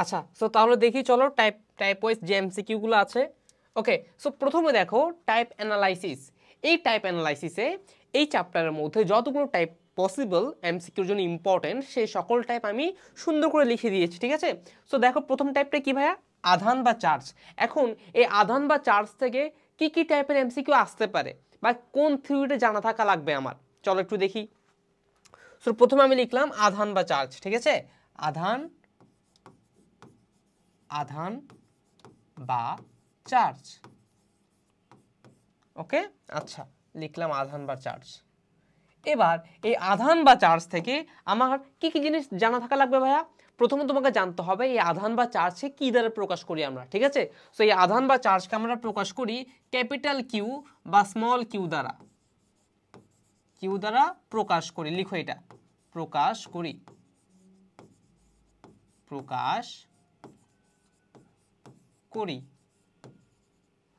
আচ্ছা, সো তাহলে দেখি চলো টাইপ ওয়াইজ যে এমসিকিউগুলো আছে। ওকে, সো প্রথমে দেখো টাইপ অ্যানালাইসিস। এই টাইপ অ্যানালাইসিসে এই চ্যাপ্টারের মধ্যে যতগুলো টাইপ পসিবল এমসিকিউর জন্য ইম্পর্টেন্ট সেই সকল টাইপ আমি সুন্দর করে লিখে দিয়েছি, ঠিক আছে। সো দেখো প্রথম টাইপটা কি ভাইয়া, আধান বা চার্জ। এখন এই আধান বা চার্জ থেকে কি কি টাইপের এমসিকিউ আসতে পারে বা কোন থিওরিটা জানা থাকা লাগবে আমার, চলো একটু দেখি। সো প্রথমে আমি লিখলাম আধান বা চার্জ, ঠিক আছে, আধান আধান বা চার্জ। ওকে, আচ্ছা লিখলাম আধান বা চার্জ। এবার এই আধান বা চার্জ থেকে আমার কি কি জিনিস জানা থাকা লাগবে ভাইয়া? প্রথমে তোমাকে জানতে হবে এই আধান বা চার্জকে কি দ্বারা প্রকাশ করি আমরা, ঠিক আছে। সো এই আধান বা চার্জকে আমরা প্রকাশ করি ক্যাপিটাল কিউ বা স্মল কিউ দ্বারা। কিউ দ্বারা প্রকাশ করি, লিখো এটা, প্রকাশ করি, প্রকাশ করি।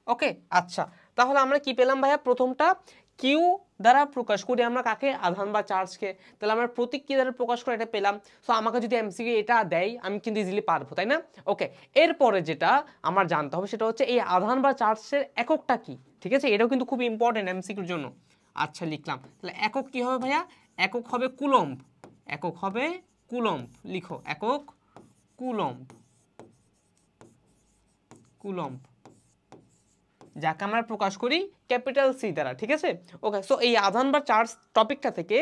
ওকে, আচ্ছা তাহলে আমরা কি পেলাম ভাইয়া? প্রথমটা কিউ দ্বারা প্রকাশ করি আমরা কাকে? আধান বা চার্জকে। তাহলে আমরা প্রতীক কি দ্বারা প্রকাশ করে এটা পেলাম। সো আমাকে যদি এমসিকিউ এটা দেয় আমি কিন্তু ইজিলি পারবো, তাই না? ওকে, এরপরে যেটা আমার জানতে হবে সেটা হচ্ছে এই আধান বা চার্জের এককটা কি, ঠিক আছে, এটাও কিন্তু খুব ইম্পর্টেন্ট এমসিকিউর জন্য। আচ্ছা লিখলাম, তাহলে একক কি হবে ভাইয়া? একক হবে কুলম্ব, একক হবে কুলম্ব, লিখো একক কুলম্ব, কুলম্ব, যাকে আমরা প্রকাশ করি ক্যাপিটাল সি দ্বারা, ঠিক আছে। ওকে, সো এই আধান বা চার্জ টপিকটা থেকে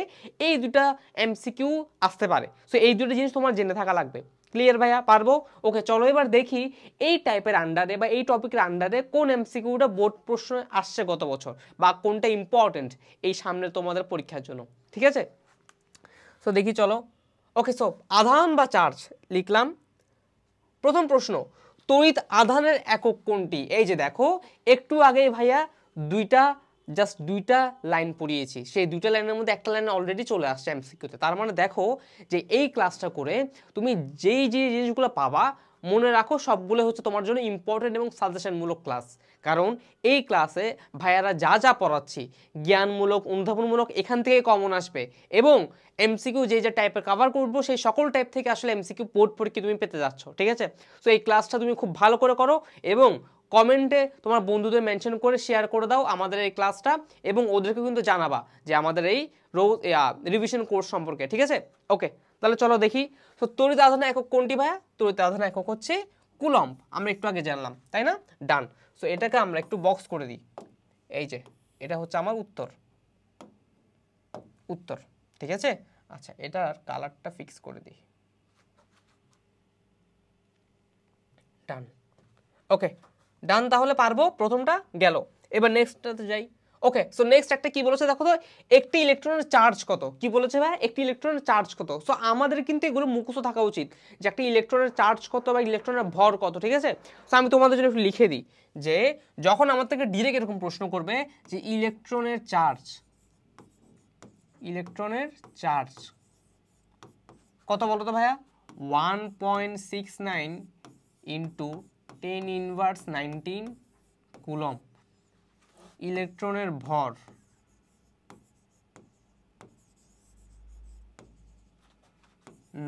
এই দুটা এমসিকিউ আসতে পারে। সো এই দুটো জিনিস তোমার জেনে থাকা লাগবে। ক্লিয়ার ভাইয়া? পারবো? ওকে, চলো এবার দেখি এই টাইপের আন্ডারে বা এই টপিকের আন্ডারে কোন এমসিকিউটা বোর্ড প্রশ্ন আসছে গত বছর বা কোনটা ইম্পর্টেন্ট এই সামনে তোমাদের পরীক্ষার জন্য, ঠিক আছে। সো দেখি চলো। ওকে, সো আধান বা চার্জ লিখলাম। প্রথম প্রশ্ন, তড়িৎ আধানের একক কোনটি? এই যে দেখো একটু আগে ভাইয়া দুইটা লাইন পড়িয়েছি, সেই দুইটা লাইনের মধ্যে একটা লাইন অলরেডি চলে আসছে এমসিকিউতে। তার মানে দেখো যে এই ক্লাসটা করে তুমি যেই যে জিনিসগুলো পাবা মনে রাখো সবগুলো হচ্ছে তোমার জন্য ইম্পর্টেন্ট এবং সাজেশনমূলক ক্লাস। কারণ এই ক্লাসে ভাইয়ারা যা যা পড়াচ্ছি জ্ঞানমূলক অনুধাবনমূলক এখান থেকে কমন আসবে এবং এমসিকিউ যে যে টাইপের কভার করবো সেই সকল টাইপ থেকে আসলে এমসিকিউ বোর্ড পরীক্ষা তুমি পেতে যাচ্ছ, ঠিক আছে। সো এই ক্লাসটা তুমি খুব ভালো করে করো এবং কমেন্টে তোমার বন্ধুদের মেনশন করে শেয়ার করে দাও আমাদের এই ক্লাসটা এবং ওদেরকে কিন্তু জানাবা যে আমাদের এই রিভিশন কোর্স সম্পর্কে, ঠিক আছে। ওকে, তাহলে চলো দেখি। তো তড়িৎ আধানের একক কোনটি ভাইয়া? তড়িৎ আধানের একক হচ্ছে কুলম্ব, আমরা একটু আগে জানলাম, তাই না? ডান। সো এটাকে আমরা একটু বক্স করে দিই, এই যে এটা হচ্ছে আমার উত্তর, উত্তর, ঠিক আছে। আচ্ছা এটার কালারটা ফিক্স করে দিই, ডান। ওকে, ডান, তাহলে পারবো, প্রথমটা গেল। এবার নেক্সটটাতে যাই। ওকে, সো নেক্সট একটা কি বলেছে দেখো তো, একটি ইলেকট্রনের চার্জ কত? কি বলেছে ভাই? একটি ইলেকট্রনের চার্জ কত? সো আমাদের কিন্তু এগুলো মুখস্থ থাকা উচিত যে একটা ইলেকট্রনের চার্জ কত বা ইলেকট্রনের ভর কত, ঠিক আছে। সো আমি তোমাদের জন্য একটু লিখে দিই যে যখন আমার থেকে ডিরেক্ট এরকম প্রশ্ন করবে যে ইলেকট্রনের চার্জ, ইলেকট্রনের চার্জ কত বলো তো ভাইয়া? 1.69 ইন্টু 10⁻19 কুলম্ব। ইলেকট্রনের ভর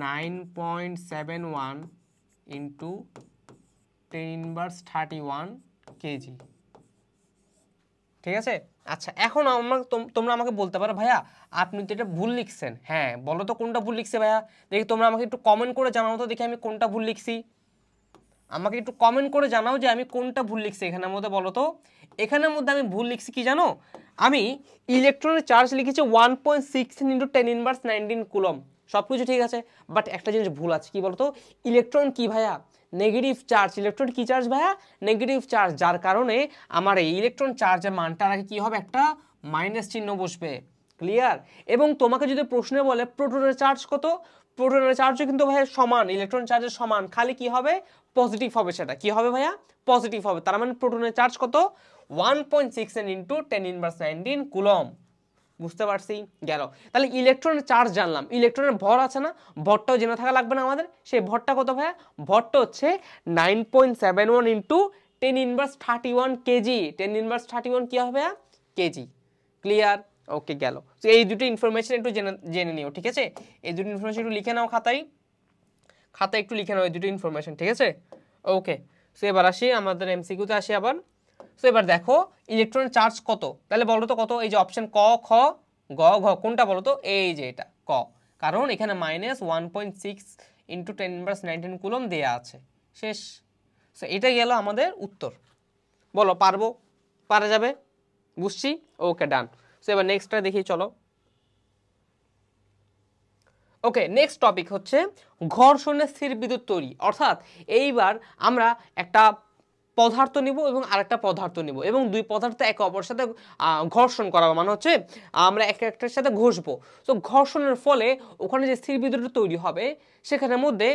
9.71 ইন্টু 10⁻31 কেজি, ঠিক আছে। আচ্ছা এখন তোমরা আমাকে বলতে পারো ভাইয়া আপনি তো এটা ভুল লিখছেন। হ্যাঁ বলো তো কোনটা ভুল লিখছে ভাইয়া? দেখি তোমরা আমাকে একটু কমেন্ট করে জানাও তো দেখি আমি কোনটা ভুল লিখছি। আমাকে একটু কমেন্ট করে জানাও যে আমি কোনটা ভুল লিখছি এখানের মধ্যে, বলো তো। এখানের মধ্যে আমি ভুল লিখছি কি জানো? আমি ইলেকট্রনের চার্জ লিখেছি 1.16 ইন্টু 10⁻19 কুলম্ব, সব কিছু ঠিক আছে, বাট একটা জিনিস ভুল আছে, কি বলতো? ইলেকট্রন কি ভাইয়া? Negative charge. ইলেকট্রন কি চার্জ ভাইয়া? নেগেটিভ চার্জ, যার কারণে আমার এই ইলেকট্রন চার্জের মানটার আগে কি হবে? একটা মাইনাস চিহ্ন বসবে। ক্লিয়ার? এবং তোমাকে যদি প্রশ্নে বলে প্রোটনের চার্জ কত, প্রোটনের চার্জও কিন্তু ভাইয়া সমান, ইলেকট্রন চার্জের সমান, খালি কি হবে? পজিটিভ হবে। সেটা কি হবে ভাইয়া? পজিটিভ হবে। তার মানে প্রোটনের চার্জ কত? 1.69 ইন্টু 10⁻19 কুলম্ব। বুঝতে পারছি? গেল। তাহলে ইলেকট্রনের চার্জ জানলাম, ইলেকট্রনের ভর আছে না, ভরটাও জেনে থাকা লাগবে না আমাদের। সেই ভরটা কত ভাইয়া? ভরটা হচ্ছে 9.71 ইন্টু 10⁻31 কেজি। 10⁻31 কি হবে ভাইয়া? কেজি। ক্লিয়ার? ওকে, গেল। তো এই দুটো ইনফরমেশন একটু জেনে নিও, ঠিক আছে। এই দুটো ইনফরমেশন একটু লিখে নাও খাতায়, খাতায় একটু লিখে নাও এই দুটো ইনফরমেশন, ঠিক আছে? ওকে, সো এবার আসি আমাদের এমসিকিউতে আসি আবার। সো এবার দেখো ইলেকট্রনের চার্জ কত, তাহলে বলো তো কত? এই যে অপশন ক, খ, গ, ঘ, কোনটা বলো তো? এই যে এটা ক, কারণ এখানে -1.6 × 10⁻19 কুলম দেয়া আছে। শেষ। সো এটা গেল আমাদের উত্তর। বলো পারবো? পারা যাবে? বুঝছি। ওকে, ডান। সো এবার নেক্সটটা দেখি, চলো। ওকে, নেক্সট টপিক হচ্ছে ঘর্ষণের স্থির বিদ্যুৎ তৈরি। অর্থাৎ এইবার আমরা একটা পদার্থ নিব এবং আরেকটা পদার্থ নিব এবং দুই পদার্থ একে অপরের সাথে ঘর্ষণ করাবো, মানে হচ্ছে আমরা এক একটার সাথে ঘষবো। তো ঘর্ষণের ফলে ওখানে যে স্থির বিদ্যুৎ তৈরি হবে সেখানের মধ্যে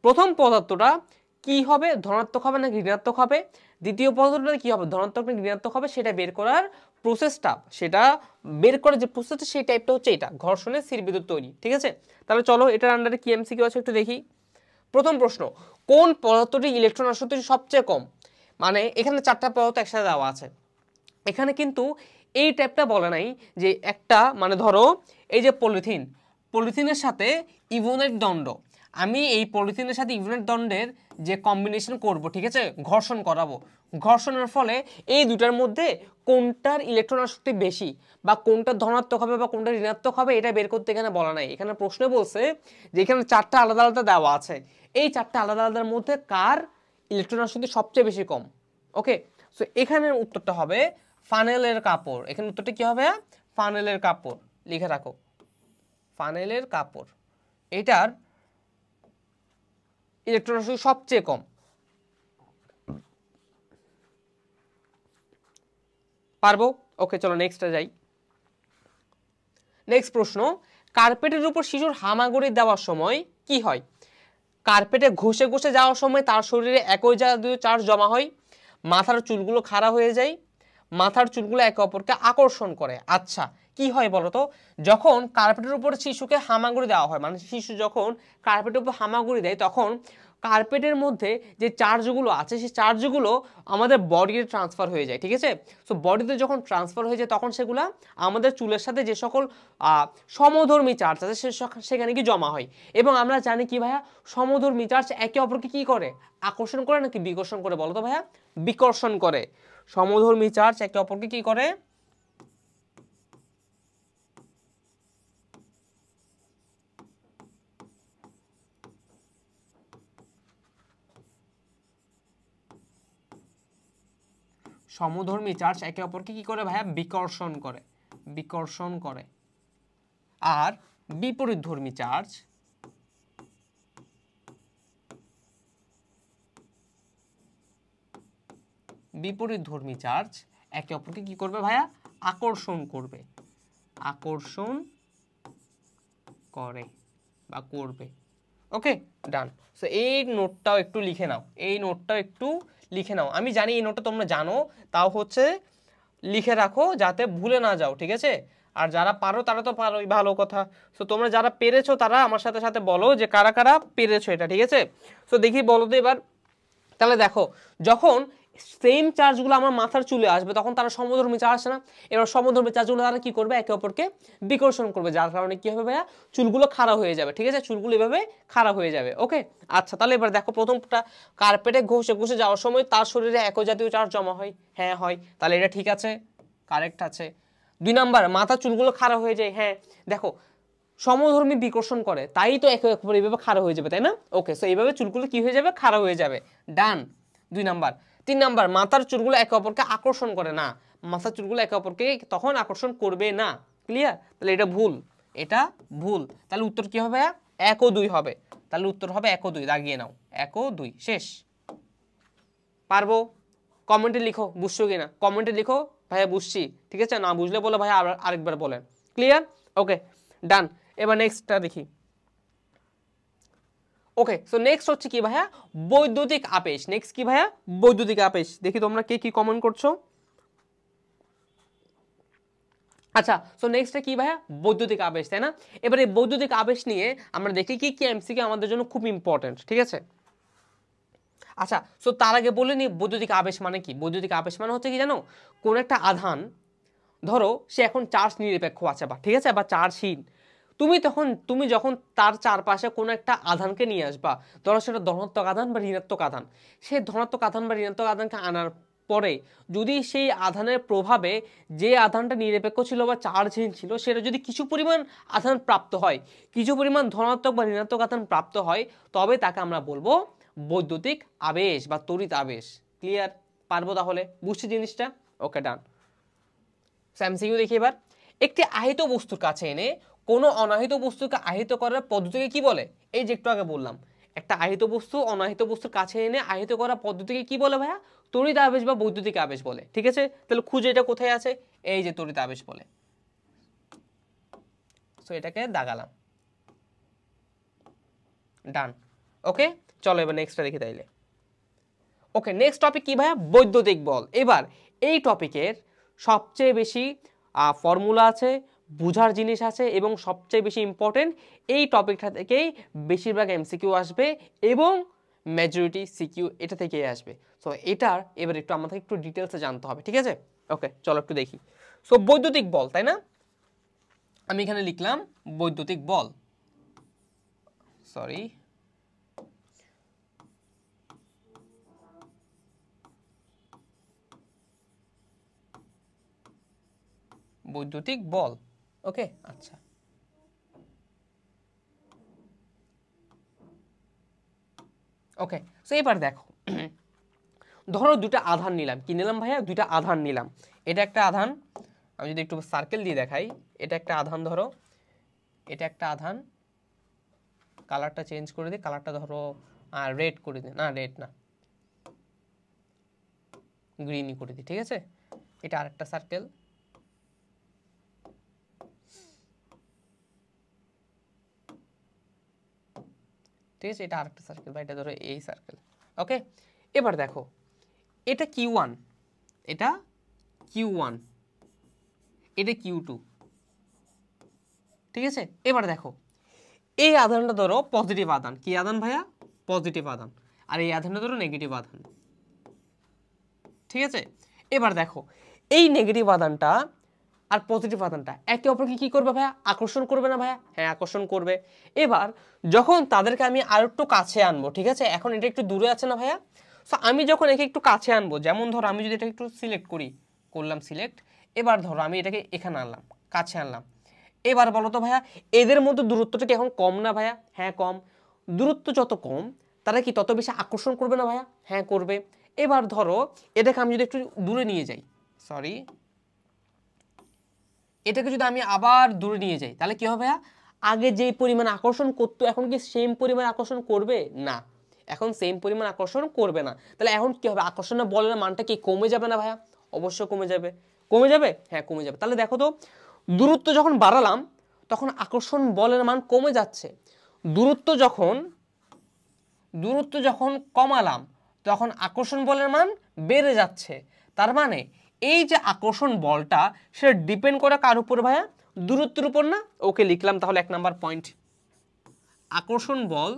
প্রথম পদার্থটা কি হবে, ধনাত্মক হবে না ঋণাত্মক হবে, দ্বিতীয় পদার্থটা কি হবে, ধনাত্মক না ঋণাত্মক হবে, সেটা বের করার প্রসেসটা, সেটা বের করার যে প্রসেসটা সেই টাইপটা হচ্ছে এটা ঘর্ষণের স্থির বিদ্যুৎ তৈরি, ঠিক আছে? তাহলে চলো এটার আন্ডারে কি এমসিকিউ আছে একটু দেখি। প্রথম প্রশ্ন, কোন পদার্থটি ইলেকট্রন আসক্তি সবচেয়ে কম? মানে এখানে চারটা পদার্থ একসাথে দেওয়া আছে, এখানে কিন্তু এই টাইপটা বলে নাই যে একটা, মানে ধরো এই যে পলিথিন, পলিথিনের সাথে ইভোনেট দণ্ড, আমি এই পলিথিনের সাথে ইভোনেট দণ্ডের যে কম্বিনেশন করব, ঠিক আছে, ঘর্ষণ করাবো, ঘর্ষণের ফলে এই দুটার মধ্যে কোনটার ইলেকট্রন আসক্তি বেশি বা কোনটা ধনাত্মক হবে বা কোনটা ঋণাত্মক হবে এটা বের করতে এখানে বলা নাই। এখানে প্রশ্ন বলছে যে এখানে চারটা আলাদা আলাদা দেওয়া আছে, এই চারটা আলাদা আলাদার মধ্যে কার ইলেকট্রন আসক্তি সবচেয়ে বেশি কম। ওকে, সো এখানের উত্তরটা হবে ফানেলের কাপড়। এখানে উত্তরটা কি হবে? ফানেলের কাপড়। লিখে রাখো, ফানেলের কাপড়, এটার ইলেকট্রন আসক্তি সবচেয়ে কম। পারবো? ওকে, চলো নেক্সটে যাই। নেক্সট প্রশ্ন, কার্পেটের উপর শিশুর হামাগুড়ি দেওয়ার সময় কি হয়? কার্পেটে ঘষে ঘষে যাওয়ার সময় তার শরীরে একই জাতীয় চার্জ জমা হয়, মাথার চুলগুলো খাড়া হয়ে যায়, মাথার চুলগুলো একে অপরকে আকর্ষণ করে। আচ্ছা, কি হয় বলতো? যখন কার্পেটের উপর শিশুকে হামাগুড়ি দেওয়া হয়, মানে শিশু যখন কার্পেটের উপর হামাগুড়ি দেয়, তখন কার্পেটের মধ্যে যে চার্জগুলো আছে সেই চার্জগুলো আমাদের বডিতে ট্রান্সফার হয়ে যায়, ঠিক আছে? সো বডিতে যখন ট্রান্সফার হয়ে যায় তখন সেগুলো আমাদের চুলের সাথে যে সকল সমধর্মী চার্জ আছে সেখানে কি জমা হয়। এবং আমরা জানি কি ভাইয়া, সমধর্মী চার্জ একে অপরকে কি করে? আকর্ষণ করে নাকি বিকর্ষণ করে? বলো তো ভাইয়া। বিকর্ষণ করে। সমধর্মী চার্জ একে অপরকে কি করে? সমধর্মী চার্জ একে অপরকে কি করে ভাইয়া? বিকর্ষণ করে। বিকর্ষণ করে। আর বিপরীতধর্মী চার্জ বিপরীতধর্মী চার্জ একে অপরকে কি করবে ভাইয়া? আকর্ষণ করবে। আকর্ষণ করে বা করবে। ওকে, ডান। সো এই নোটটাও একটু লিখে নাও, এই নোটটাও একটু লিখে নাও। আমি জানি এই নোটটা তোমরা জানো, তাও হচ্ছে লিখে রাখো যাতে ভুলে না যাও, ঠিক আছে? আর যারা পারো তারা তো পারোই, ভালো কথা। সো তোমরা যারা পেরেছো তারা আমার সাথে সাথে বলো যে কারা কারা পেরেছো এটা, ঠিক আছে? সো দেখি বলো তো এবার। তাহলে দেখো, যখন সেম চার্জগুলো আমার মাথার চুলে আসবে তখন তারা সমধর্মী চার্জ না। এবার সমধর্মী চার্জগুলো তারা কি করবে? একে অপরকে বিকর্ষণ করবে, যার কারণে কি হবে ভাইয়া? চুলগুলো খাড়া হয়ে যাবে, ঠিক আছে? চুলগুলো এভাবে খাড়া হয়ে যাবে। ওকে, আচ্ছা, তাহলে এবার দেখো প্রথমটা, কার্পেটে ঘষে ঘষে যাওয়ার সময় তার শরীরে একই জাতীয় চার্জ জমা হয়। হ্যাঁ হয়, তাহলে এটা ঠিক আছে, কারেক্ট আছে। 2 নাম্বার, মাথার চুলগুলো খাড়া হয়ে যায়। হ্যাঁ, দেখো সমধর্মী বিকর্ষণ করে, তাই তো একে অপর এইভাবে খাড়া হয়ে যাবে, তাই না? ওকে, সো এইভাবে চুলগুলো কি হয়ে যাবে? খাড়া হয়ে যাবে। ডান, 2 নাম্বার। 3 নাম্বার, মাথার চুলগুলো একে অপরকে আকর্ষণ করে না, মাথার চুলগুলো একে অপরকে তখন আকর্ষণ করবে না। ক্লিয়ার? তাহলে এটা ভুল, এটা ভুল। তাহলে উত্তর কি হবে? 1 ও 2 হবে। তাহলে উত্তর হবে 1 ও 2, দাগিয়ে নাও, 1 ও 2। শেষ। পারবো? কমেন্টে লিখো বুঝছো কিনা, কমেন্টে লিখো ভাইয়া বুঝছি, ঠিক আছে? না বুঝলে বলো ভাইয়া আরেকবার বলেন। ক্লিয়ার? ওকে, ডান। এবার নেক্সটটা দেখি। ওকে, সো নেক্সট হচ্ছে কি ভাইয়া? বৈদ্যুতিক আবেশ। নেক্সট কি ভাইয়া? বৈদ্যুতিক আবেশ। দেখি তোমরা কে কি কমেন্ট করছো। আচ্ছা, সো নেক্সটটা কি ভাইয়া? বৈদ্যুতিক আবেশ, তাই না? এবারে বৈদ্যুতিক আবেশ নিয়ে আমরা দেখি কি কি এমসিকিউ আমাদের জন্য খুব ইম্পর্টেন্ট, ঠিক আছে? আচ্ছা, সো তার আগে বলে নি বৈদ্যুতিক আবেশ মানে কি। বৈদ্যুতিক আবেশ মানে হচ্ছে কি জানো? কোন একটা আধান, ধরো সে এখন চার্জ নিরপেক্ষ আছে বা ঠিক আছে, বা চার্জহীন, তুমি যখন তার চারপাশে কোনো একটা আধানকে নিয়ে আসবা, ধরো সেটা ধনাত্মক আধান বা ঋণাত্মক আধান, সেই ধনাত্মক আধান বা ঋণাত্মক আধানকে আনার পরে যদি সেই আধানের প্রভাবে যে আধানটা নিরপেক্ষ ছিল বা চার্জহীন ছিল সেটা যদি কিছু পরিমাণ আধান প্রাপ্ত হয়, কিছু পরিমাণ ধনাত্মক বা ঋণাত্মক আধান প্রাপ্ত হয়, তবে তাকে আমরা বলবো বৈদ্যুতিক আবেশ বা তড়িৎ আবেশ। ক্লিয়ার? পারবো তাহলে? বুঝছি জিনিসটা? ওকে, ডান। এমসিকিউ দেখি এবার। একটি আহিত বস্তুর কাছে এনে কোনো অনাহিত বস্তুকে আহিত করার পদ্ধতিকে কি বলে? এই যে একটু আগে বললাম, একটা আহিত বস্তু অনাহিত বস্তুর কাছে এনে আহিত করার পদ্ধতিকে কি বলে ভাইয়া? তড়িৎ আবেশ বা বৈদ্যুতিক আবেশ বলে। ঠিক আছে, তাহলে খুঁজে এটা কোথায় আছে? এই যে তড়িৎ আবেশ বলে। সো এটাকে দাগালাম, ডান। ওকে, চলো এবার নেক্সটটা দেখি তাইলে। ওকে, নেক্সট টপিক কি ভাইয়া? বৈদ্যুতিক বল। এবার এই টপিকের সবচেয়ে বেশি ফর্মুলা আছে, বুঝার জিনিস আছে এবং সবচেয়ে বেশি ইম্পর্টেন্ট এই টপিকটা থেকেই বেশিরভাগ এমসিকিউ আসবে এবং মেজরিটি সিকিউ এটা থেকেই আসবে। সো এটার এবার একটু আমাদের একটু ডিটেলসে জানতে হবে। ঠিক আছে, ওকে চলো একটু দেখি। সো বৈদ্যুতিক বল, তাই না? আমি এখানে লিখলাম বৈদ্যুতিক বল, সরি, বৈদ্যুতিক বল। ওকে, আচ্ছা। ওকে, সো এবার দেখো, ধরো দুটা আধান নিলাম। কি নিলাম ভাইয়া? দুইটা আধান নিলাম। এটা একটা আধান, আমি যদি একটু সার্কেল দিয়ে দেখাই, এটা একটা আধান, ধরো এটা একটা আধান। কালারটা চেঞ্জ করে দিই, কালারটা ধরো রেড করে দিই, না রেড না, গ্রিনই করে দিই। ঠিক আছে, এটা আরেকটা সার্কেল। ঠিক আছে, এটা আরেকটা সার্কেল বা এটা ধরো এই সার্কেল। ওকে, এবার দেখো, এটা Q1, এটা Q1, এটা Q2। ঠিক আছে, এবার দেখো এই আধানটা ধরো পজিটিভ আধান। কি আধান ভাইয়া? পজিটিভ আধান। আর এই আধানটা ধরো নেগেটিভ আধান। ঠিক আছে, এবার দেখো এই নেগেটিভ আধানটা আর পজিটিভ আধানটা একে অপরকে কি করবে ভাইয়া? আকর্ষণ করবে না ভাইয়া? হ্যাঁ, আকর্ষণ করবে। এবার যখন তাদেরকে আমি আর একটু কাছে আনবো, ঠিক আছে, এখন এটা একটু দূরে আছে না ভাইয়া? সো আমি যখন একে একটু কাছে আনবো, যেমন ধরো আমি যদি এটাকে একটু সিলেক্ট করি, করলাম সিলেক্ট, এবার ধরো আমি এটাকে এখানে আনলাম, কাছে আনলাম। এবার বলো তো ভাইয়া, এদের মধ্যে দূরত্বটা কি এখন কম না ভাইয়া? হ্যাঁ, কম। দূরত্ব যত কম তারা কি তত বেশি আকর্ষণ করবে না ভাইয়া? হ্যাঁ, করবে। এবার ধরো এটাকে আমি যদি একটু দূরে নিয়ে যাই, সরি, এটাকে যদি আমি আবার দূরে নিয়ে যাই, তাহলে কি হবে? আগে যে পরিমাণ আকর্ষণ করতো এখন কি সেম পরিমাণ আকর্ষণ করবে? না, এখন সেম পরিমাণ আকর্ষণ করবে না। তাহলে এখন কি হবে? আকর্ষণের বলের মানটা কি কমে যাবে না ভাইয়া? অবশ্যই কমে যাবে। কমে যাবে? হ্যাঁ, কমে যাবে। তাহলে দেখো তো, দূরত্ব যখন বাড়ালাম তখন আকর্ষণ বলের মান কমে যাচ্ছে। দূরত্ব যখন কমালাম তখন আকর্ষণ বলের মান বেড়ে যাচ্ছে। তার মানে এই যে আকর্ষণ বলটা সেটা ডিপেন্ড করে কার উপর ভাইয়া? দূরত্বের উপর না? ওকে, লিখলাম তাহলে 1 নাম্বার পয়েন্ট। আকর্ষণ বল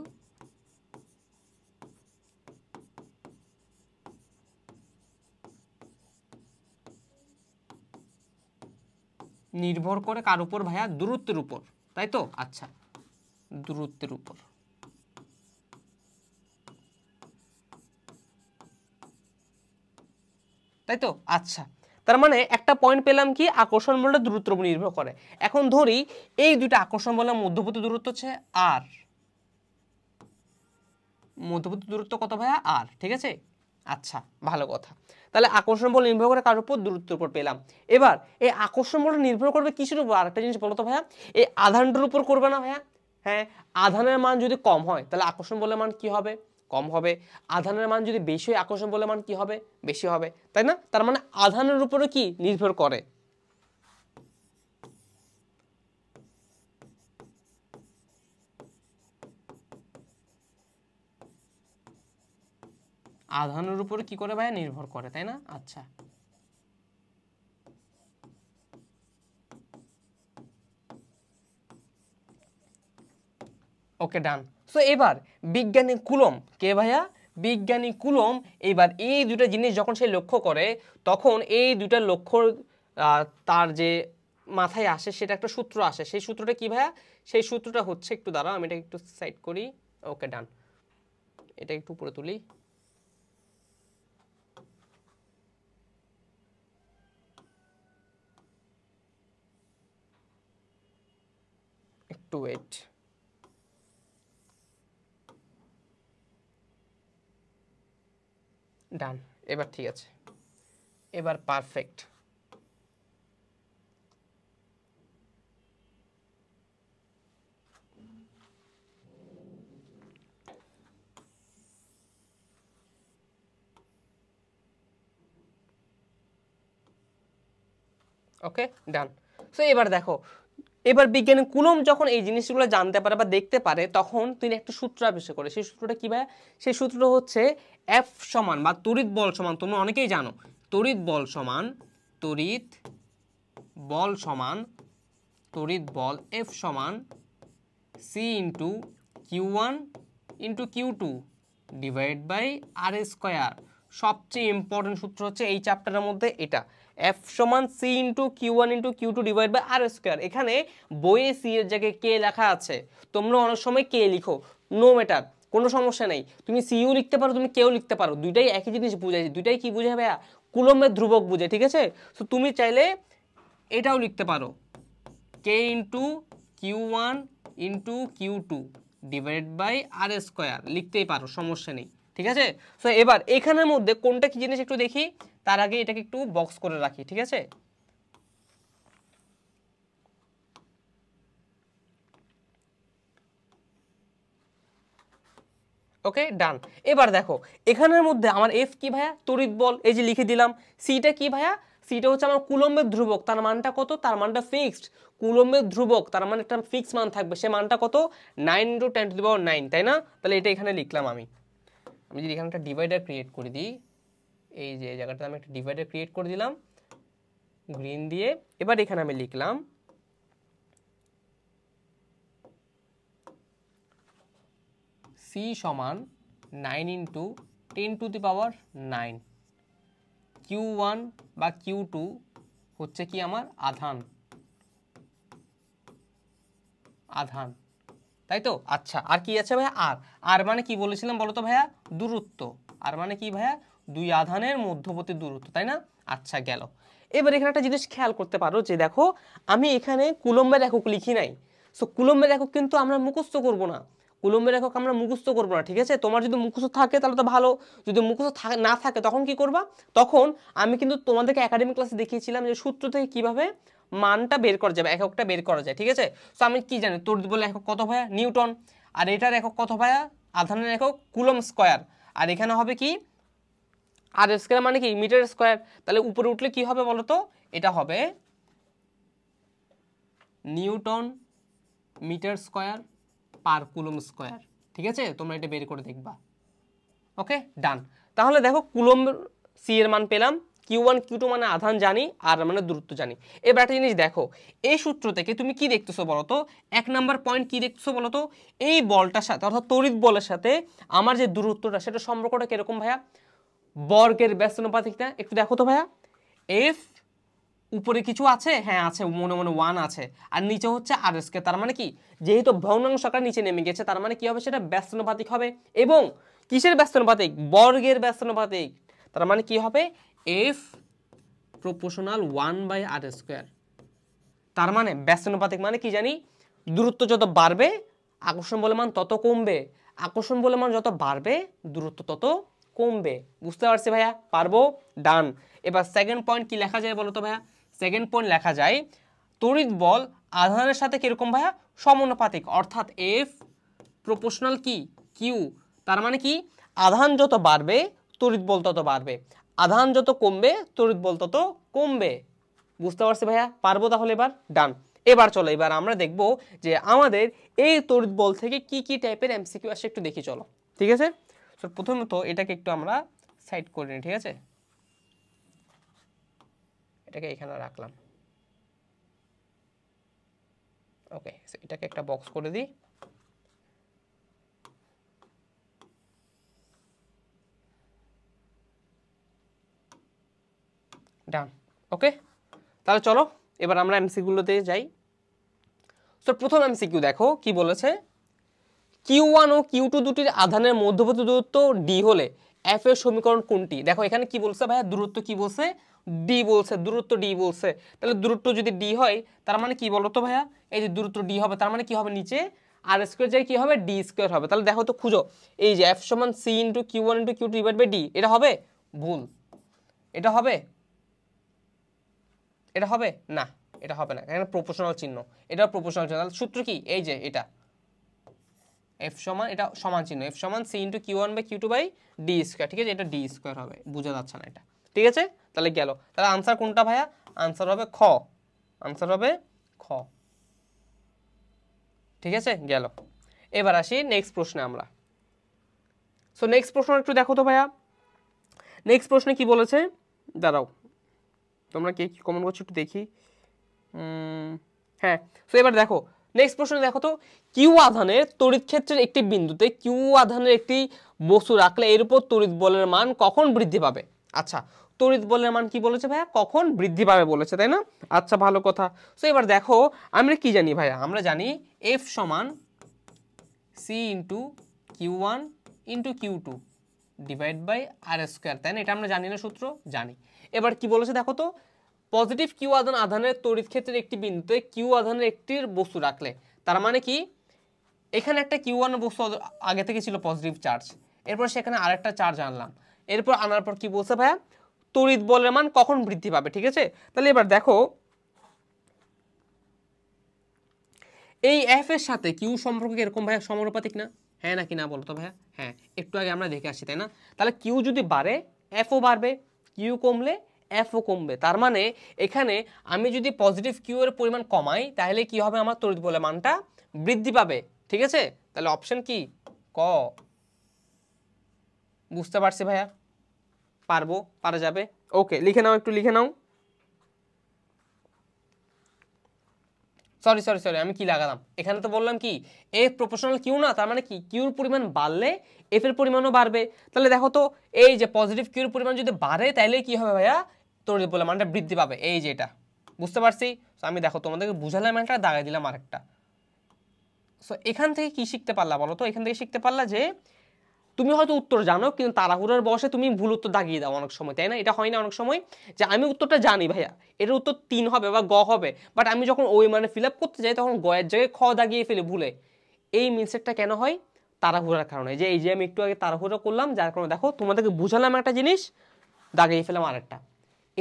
নির্ভর করে কার উপর ভাইয়া? দূরত্বের উপর, তাই তো? আচ্ছা, দূরত্বের উপর। তাই তো? আচ্ছা, তার মানে একটা পয়েন্ট পেলাম কি? আকর্ষণ বলটা দূরত্বের উপর নির্ভর করে। এখন ধরি এই দুইটা আকর্ষণ বলের মধ্যবর্তী দূরত্ব হচ্ছে আর, মধ্যবর্তী দূরত্ব কত ভাইয়া? আর। ঠিক আছে, আচ্ছা, ভালো কথা। তাহলে আকর্ষণ বল নির্ভর করে কার উপর? দূরত্বের উপর পেলাম। এবার এই আকর্ষণ বল নির্ভর করবে কিসের উপর? আরেকটা জিনিস বলো তো ভাইয়া, এই আধানটার উপর করবে না ভাইয়া? হ্যাঁ, আধানের মান যদি কম হয় তাহলে আকর্ষণ বলের মান কি হবে? কম হবে। আধানের মান যদি বেশি হয় আকর্ষণ বলের মান কি হবে? বেশি হবে, তাই না? তার মানে আধানের উপরে কি নির্ভর করে? আধানের উপরে কি করে ভাইয়া? নির্ভর করে, তাই না? আচ্ছা, ওকে, ডান। সো এবার বিজ্ঞানী কুলম, কে ভাইয়া? বিজ্ঞানী কুলম। এবার এই দুটো জিনিস যখন সে লক্ষ্য করে তখন এই দুটা লক্ষ্য তার যে মাথায় আসে, সেটা একটা সূত্র আসে। সেই সূত্রটা কি ভাইয়া? সেই সূত্রটা হচ্ছে, একটু দাঁড়াও আমি এটা একটু সাইড করি। ওকে ডান, এটা একটু উপরে তুলি। একটু ওয়েট। ডান, এবার ঠিক আছে, এবার পারফেক্ট। ওকে ডান। সো এবার দেখো, এবার বিজ্ঞানী কুলম্ব যখন এই জিনিসগুলো জানতে পারে বা দেখতে পারে, তখন তিনি একটা সূত্র আবিষ্কার করে। সেই সূত্রটা কি ভাই? সেই সূত্রটা হচ্ছে এফ সমান বা তড়িৎ বল সমান, তোমরা অনেকেই জানো, তড়িৎ বল সমান, তড়িৎ বল সমান, তড়িৎ বল এফ সমান C into Q one into Q two divide by R square. সবচেয়ে ইম্পর্টেন্ট সূত্র হচ্ছে এই চ্যাপ্টারের মধ্যে এটা, এফ সমান C into Q one into Q two divide by R square. এখানে বইয়ে সি এর জায়গায় কে লেখা আছে, তোমরা অনেক সময় কে লিখো, নো ম্যাটার, কোনো সমস্যা নেই। তুমি সিইউ লিখতে পারো, তুমি কেউ লিখতে পারো, দুইটাই একই জিনিস বুঝায়। দুইটাই কি বুঝে ভাইয়া? কুলম্বের ধ্রুবক বুঝে, ঠিক আছে? তো তুমি চাইলে এটাও লিখতে পারো, K into Q one into Q two divide by R square, লিখতেই পারো, সমস্যা নেই, ঠিক আছে? সো এবার এখানের মধ্যে কোনটা কি জিনিস একটু দেখি, তার আগে এটাকে একটু বক্স করে রাখি, ঠিক আছে? ওকে ডান। এবার দেখো এখানের মধ্যে আমার এফ কি ভাইয়া? তড়িৎ বল, এই যে লিখে দিলাম। সিটা কি ভাইয়া? সিটা হচ্ছে আমার কুলম্বের ধ্রুবক, তার মানটা কত? তার মানটা ফিক্সড। কুলম্বের ধ্রুবক তার মানে একটা ফিক্স মান থাকবে, সে মানটা কত? 9 × 10⁹, তাই না? তাহলে এটা এখানে লিখলাম আমি। আমি যদি এখানে একটা ডিভাইডার ক্রিয়েট করে দিই, এই যে জায়গাটা আমি একটা ডিভাইডার ক্রিয়েট করে দিলাম গ্রিন দিয়ে। এবার এখানে আমি লিখলাম সি সমান 9 × 10⁹ কিউ ওয়ান বা কিউ টু হচ্ছে কি আমার আধান, আধান, তাই তো? আচ্ছা, আর কি আছে ভাইয়া? আর আর মানে কি বলেছিলাম বলো তো ভাইয়া? দূরত্ব। আর মানে কি ভাইয়া? দুই আধানের মধ্যবর্তী দূরত্ব, তাই না? আচ্ছা গেল। এবার এখানে একটা জিনিস খেয়াল করতে পারো যে দেখো, আমি এখানে কুলম্বের একক লিখি নাই। সো কুলম্বের একক কিন্তু আমরা মুখস্থ করব না, কুলম্বের একক আমরা মুখস্থ করব না, ঠিক আছে? তোমার যদি মুখস্থ থাকে তাহলে তো ভালো, যদি মুখস্থ না থাকে তখন কি করবা? তখন আমি কিন্তু তোমাদেরকে একাডেমিক ক্লাসে দেখিয়েছিলাম যে সূত্র থেকে কিভাবে মানটা বের করা যাবে, এককটা বের করা যায়, ঠিক আছে? তো আমি কি জানি তড়িৎ বলের একক কত ভাইয়া? নিউটন। আর এটার একক কত ভাইয়া? আধানের একক কুলম্ব স্কয়ার। আর এখানে হবে কি? আর স্কয়ার মানে কি? Metre square. তাহলে উপরে উঠলে কি হবে বলো তো? এটা হবে newton metre square per coulomb square, ঠিক আছে? তোমরা এটা বের করে দেখবা। ওকে ডান। তাহলে দেখো কুলম্ব সি এর মান পেলাম, কিউ ওয়ান কিউ টু মানে আধান জানি, আর মানে দূরত্ব জানি। এবার একটা জিনিস দেখো, এই সূত্র থেকে তুমি কি দেখতেছো বলতো? 1 নম্বর পয়েন্ট কি দেখতেছো বলতো? এই বলটার সাথে অর্থাৎ তড়িৎ বলের সাথে আমার যে দূরত্বটা, সেটা সম্পর্কটা কিরকম ভাইয়া? বর্গের ব্যস্তানুপাতিক না? একটু দেখো তো ভাইয়া। এফ উপরে কিছু আছে, হ্যাঁ আছে, মনে মনে 1 আছে, আর নিচে হচ্ছে আর স্কয়ার। তার মানে কি? যেহেতু ভগ্নাংশ আকারে নিচে নেমে গেছে, তার মানে কি হবে? সেটা ব্যস্তানুপাতিক হবে। এবং কিসের ব্যস্তানুপাতিক? বর্গের ব্যস্তানুপাতিক। তার মানে কি হবে? F proportional 1/r²। তার মানে ব্যস্তানুপাতিক মানে কি জানি? দূরত্ব যত বাড়বে আকর্ষণ বলের মান তত কমবে, আকর্ষণ বলের মান যত বাড়বে দূরত্ব তত কমবে। বুঝতে পারছি ভাইয়া? পারবো? ডান। এবার সেকেন্ড পয়েন্ট কি লেখা যায় বলো তো ভাইয়া? সেকেন্ড পয়েন্ট লেখা যায় তড়িৎ বল আধানের সাথে কিরকম ভাইয়া? সমানুপাতিক, অর্থাৎ এফ প্রপোর্শনাল কি? কিউ। তার মানে কি? আধান যত বাড়বে তড়িৎ বল তত বাড়বে, আধান যত কমবে তড়িৎ বল তত কমবে। বুঝতে পারছি ভাইয়া? পারবো তাহলে? এবার ডান। এবার চলো, এবার আমরা দেখব যে আমাদের এই তড়িৎ বল থেকে কি কি টাইপের এমসিকিউ আসে, একটু দেখি চলো, ঠিক আছে? তো প্রথমত এটাকে একটু আমরা সাইড করে নিই, ঠিক আছে? এটাকে এখানে রাখলাম। ওকে, এটাকে একটা বক্স করে দিই। ডান। ওকে, তাহলে চলো এবার আমরা এমসিকিউগুলোতে যাই। তো প্রথম এমসিকিউ দেখো কি বলেছে, Q1 ও Q2 দুটির আধানের মধ্যবর্তী দূরত্ব d হলে f এর সমীকরণ কোনটি? দেখো এখানে কি বলছে ভাইয়া, দূরত্ব কি বলছে, d বলছে, দূরত্ব d বলছে। তাহলে দূরত্ব যদি d হয় তার মানে কি বলতো ভাইয়া, এই যে দূরত্ব d হবে তার মানে কি হবে, নিচে r স্কয়ার যায় কি হবে, d স্কয়ার হবে। তাহলে দেখো তো খুঁজো, এই যে f সমান c into Q1 into Q2 divide by d, এটা হবে? ভুল। এটা হবে? এটা হবে না, এটা হবে না, এখানে প্রপোর্শনাল চিহ্ন, এটা প্রপোর্শনাল চিহ্ন। তাহলে সূত্র কি, এই যে এটা f সমান, এটা সমান চিহ্ন, f সমান c into Q1 by Q2 by d square, ঠিক আছে, এটা d স্কয়ার হবে, বোঝা যাচ্ছে না এটা, ঠিক আছে। তাহলে গেল, তাহলে আনসার কোনটা ভাইয়া, আনসার হবে খ, আনসার হবে খ, ঠিক আছে, গেল। এবার আসি নেক্সট প্রশ্নে আমরা। সো নেক্সট প্রশ্ন একটু দেখো তো ভাইয়া, নেক্সট প্রশ্নে কি বলেছে, দাঁড়াও তোমরা কে কি কমেন্ট করছো একটু দেখি। হ্যাঁ, তো এবার দেখো নেক্সট প্রশ্ন দেখো তো, কিউ আধানের তড়িৎ ক্ষেত্রের একটি বিন্দুতে কিউ আধানের একটি বস্তু রাখলে এর উপর তড়িৎ বলের মান কখন বৃদ্ধি পাবে? আচ্ছা, তড়িৎ বলের মান কি বলেছে ভাইয়া, কখন বৃদ্ধি পাবে বলেছে, তাই না? আচ্ছা, ভালো কথা। তো এবার দেখো আমরা কি জানি ভাইয়া, আমরা জানি এফ সমান C into Q1 into Q2 divide by R square, তাই না? এটা আমরা জানি না সূত্র, জানি। এবার কি বলেছে দেখো তো, পজিটিভ কিউ আধানের তড়িৎ ক্ষেত্রের একটি বিন্দুতে কিউ আধানের একটি বস্তু রাখলে, তার মানে কি, এখানে একটা Q1 বস্তু আগে থেকে ছিল পজিটিভ চার্জ, এরপর সেখানে আরেকটা চার্জ আনলাম, এরপর আনার পর কি বলছে ভাইয়া, তড়িৎ বলের মান কখন বৃদ্ধি পাবে, ঠিক আছে। তাহলে এবার দেখো এই এফ এর সাথে কিউ সম্পর্ক এরকম ভাইয়া সমানুপাতিক না, হ্যাঁ নাকি না বলো তো ভাইয়া? হ্যাঁ, একটু আগে আমরা দেখে আসছি, তাই না? তাহলে কিউ যদি বাড়ে এফও বাড়বে, কিউ কমলে এফও কমবে। তার মানে এখানে আমি যদি পজিটিভ কিউ এর পরিমাণ কমাই তাহলে কি হবে, আমার তড়িৎ বলের মানটা বৃদ্ধি পাবে, ঠিক আছে। তাহলে অপশন কি, ক। বুঝতে পারছি ভাইয়া, পারবো, পারা যাবে। ওকে, লিখে নাও, একটু লিখে নাও। সরি সরি সরি, আমি কি লাগালাম এখানে, তো বললাম কি এফ প্রপোর্শনাল কিউ না, তার মানে কি কিউর পরিমাণ বাড়লে এফ এর পরিমাণও বাড়বে। তাহলে দেখো তো এই যে পজিটিভ কিউর পরিমাণ যদি বাড়ে তাহলে কি হবে ভাইয়া, তড়িৎ বলের মানটা বৃদ্ধি পাবে, এই যে এটা বুঝতে পারছি। তো আমি দেখো তোমাদেরকে বুঝালাম একটা, দাগাই দিলাম আরেকটা। সো এখান থেকে কি শিখতে পারলা বলো তো, এখান থেকে শিখতে পারলা যে তুমি হয়তো উত্তর জানো কিন্তু তাড়াহুড়োর বসে তুমি ভুল উত্তর দাগিয়ে দাও অনেক সময়, তাই না? এটা হয় না অনেক সময় যে আমি উত্তরটা জানি ভাইয়া, এটার উত্তর 3 হবে বা গ হবে, বাট আমি যখন ওই মানে ফিল আপ করতে যাই তখন গয়ের জায়গায় খ দাগিয়ে ফেলে ভুলে। এই মিস্টেকটা কেন হয়, তাড়াহুড়ার কারণে। যে এই যে আমি একটু আগে তাড়াহুড়ো করলাম, যার কারণে দেখো তোমাদেরকে বুঝালাম একটা জিনিস, দাগিয়ে ফেলাম আরেকটা,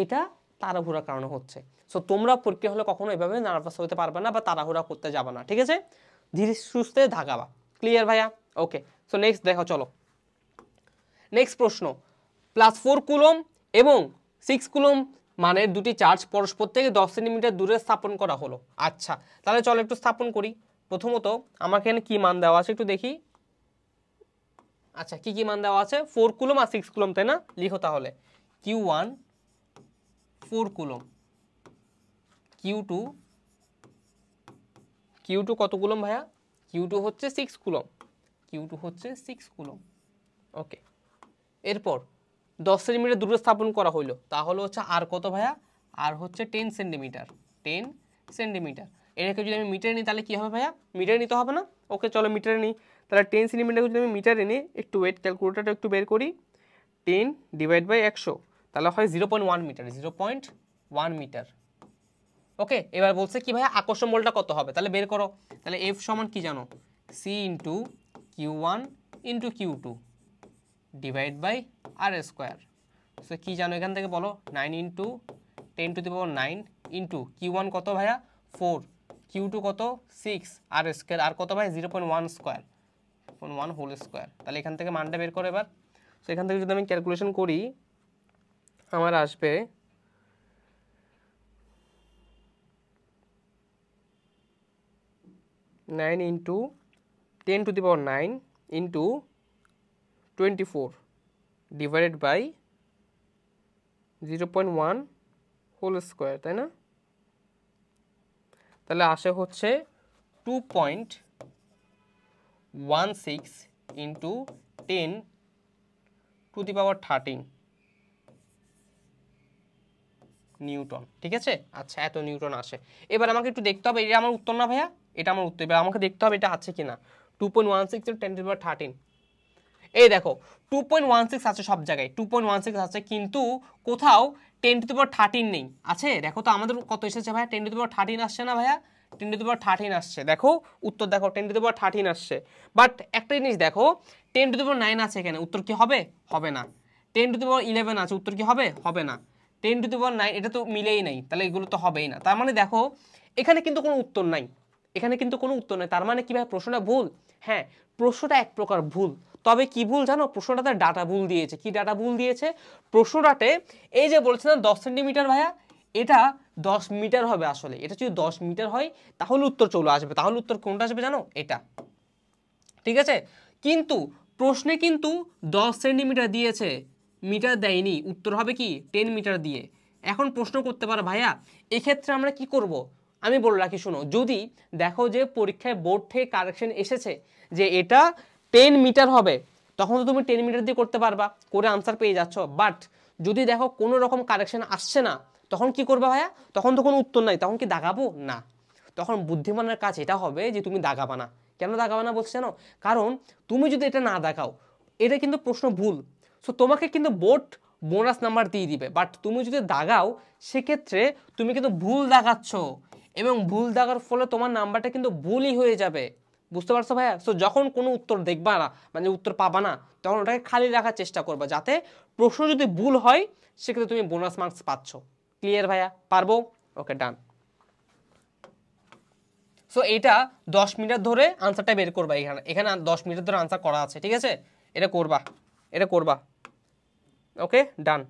এটা তাড়াহুড়ার কারণে হচ্ছে। সো তোমরা পরীক্ষা হলে কখনো এভাবে নার্ভাস হতে পারবে না বা তাড়াহুড়া করতে যাবে না, ঠিক আছে, ধীরে সুস্থে ধাগাবা। ক্লিয়ার ভাইয়া? ওকে, সো নেক্সট দেখো, চলো নেক্সট প্রশ্ন। +4 কুলম এবং 6 কুলম মানের দুটি চার্জ পরস্পর থেকে 10 সেন্টিমিটার দূরে স্থাপন করা হলো। আচ্ছা, তাহলে চলো একটু স্থাপন করি। প্রথমত আমাকে এখানে কি মান দেওয়া আছে একটু দেখি। আচ্ছা, কি কি মান দেওয়া আছে, 4 কুলম আর 6 কুলম, তাই না? লিখো তাহলে, Q1 4 কুলম, Q2 কত কুলম ভাইয়া, Q2 হচ্ছে 6 কুলম, Q2 হচ্ছে 6 কুলম। ওকে, এরপর 10 সেন্টিমিটার দূরে স্থাপন করা হইলো, তাহলে হচ্ছে আর কত ভাইয়া, আর হচ্ছে 10 সেন্টিমিটার, 10 সেন্টিমিটার। এটাকে যদি আমি মিটারে নিই তাহলে কি হবে ভাইয়া, মিটারে নিতে হবে না? ওকে, চলো মিটারে নিই। তাহলে 10 সেন্টিমিটার যদি আমি মিটারে নিই, একটু ওয়েট, ক্যালকুলেটারটা একটু বের করি, 10 ডিভাইড বাই 100, তাহলে হয় 0.1 মিটার, 0.1 মিটার। ওকে, এবার বলছে কি ভাইয়া আকর্ষণ বলটা কত হবে, তাহলে বের করো। তাহলে এফ সমান কি জানো, C into Q1 into Q2 divide by R square. So কি জানো এখান থেকে বলো, 9 ইন্টু 10⁻9 ইন্টু Q1 কত ভাইয়া 4, Q2 কত 6 আর স্কোয়ার, আর কত ভাই 0.1 স্কোয়ার, 1 হোল স্কোয়ার। তাহলে এখান থেকে মানটা বের করো এবার। সো এখান থেকে যদি আমি ক্যালকুলেশন করি আমার আসবে 9 into 10⁻9 into 24 divided by 0.1 whole square, তাই না? তাহলে আসে হচ্ছে 2.16 ইন্টু 10⁻13 নিউটন, ঠিক আছে। আচ্ছা, এত নিউটন আসে। এবার আমাকে একটু দেখতে হবে, এটা আমার উত্তর না ভাইয়া, এটা আমার উত্তর। এবার আমাকে দেখতে হবে এটা আছে কিনা। 2.16 10 to the power 13, এই দেখো 2.16 আছে সব জায়গায়, 2.16 আছে, কিন্তু কোথাও 10 to the power 13 নেই। আছে, দেখো তো আমাদের কত এসেছে ভাইয়া, 10 to the power 13 আসছে না ভাইয়া, 10 to the power 13 আসছে। দেখো উত্তর, দেখো 10 to the power 13 আসছে। বাট একটা জিনিস দেখো, 10 to the power 9 আছে এখানে, উত্তর কি হবে? হবে না। 10 to the power 11 আছে, উত্তর কি হবে? হবে না। 10 to the power 9, এটা তো মিলেই নাই, তাহলে এগুলো তো হবেই না। তার মানে দেখো এখানে কিন্তু কোনো উত্তর নাই, এখানে কিন্তু কোনো উত্তর নেই। তার মানে কি ভাই, প্রশ্নটা ভুল? হ্যাঁ, প্রশ্নটা এক প্রকার ভুল। তবে কি ভুল জানো, প্রশ্নটাতে ডাটা ভুল দিয়েছে। কি ডাটা ভুল দিয়েছে প্রশ্নটাতে? এই যে বলছে না 10 সেন্টিমিটার ভাইয়া, এটা 10 মিটার হবে আসলে। এটা যদি 10 মিটার হয় তাহলে উত্তর চলে আসবে। তাহলে উত্তর কোনটা আসবে জানো? এটা, ঠিক আছে। কিন্তু প্রশ্নে কিন্তু 10 সেন্টিমিটার দিয়েছে, মিটার দেয়নি। উত্তর হবে কি 10 মিটার দিয়ে। এখন প্রশ্ন করতে পারো ভাইয়া এক্ষেত্রে আমরা কি করব? আমি বলে রাখি শোনো, যদি দেখো যে পরীক্ষায় বোর্ড থেকে কারেকশন এসেছে যে এটা 10 মিটার হবে, তখন তো তুমি 10 মিটার দিয়ে করতে পারবা, করে আনসার পেয়ে যাচ্ছ। বাট যদি দেখো কোনো রকম কারেকশন আসছে না, তখন কি করবা ভাইয়া? তখন তো কোনো উত্তর নাই, তখন কি দাগাবো? না। তখন বুদ্ধিমানের কাজ এটা হবে যে তুমি দাগাবা না। কেন দাগাবা না বলছে জানো? কারণ তুমি যদি এটা না দেখাও, এটা কিন্তু প্রশ্ন ভুল, সো তোমাকে কিন্তু বোর্ড বোনাস নাম্বার দিয়ে দিবে। বাট তুমি যদি দাগাও, সেক্ষেত্রে তুমি কিন্তু ভুল দাগাচ্ছ, এবং ভুল দাগার ফলে তোমার নাম্বারটা কিন্তু ভুলই হয়ে যাবে। বুঝতে পারছো ভাইয়া? সো যখন কোনো উত্তর দেখবা না, মানে উত্তর পাবা না, তখন ওটাকে খালি রাখার চেষ্টা করবা, যাতে প্রশ্ন যদি ভুল হয় সেক্ষেত্রে তুমি বোনাস মার্কস পাচ্ছ। ক্লিয়ার ভাইয়া? পারবো? ওকে, ডান। সো এটা 10 মিনিট ধরে আনসারটা বের করবা। এখানে এখানে 10 মিনিট ধরে আনসার করা আছে, ঠিক আছে। এটা করবা, এটা করবা। ওকে, ডান।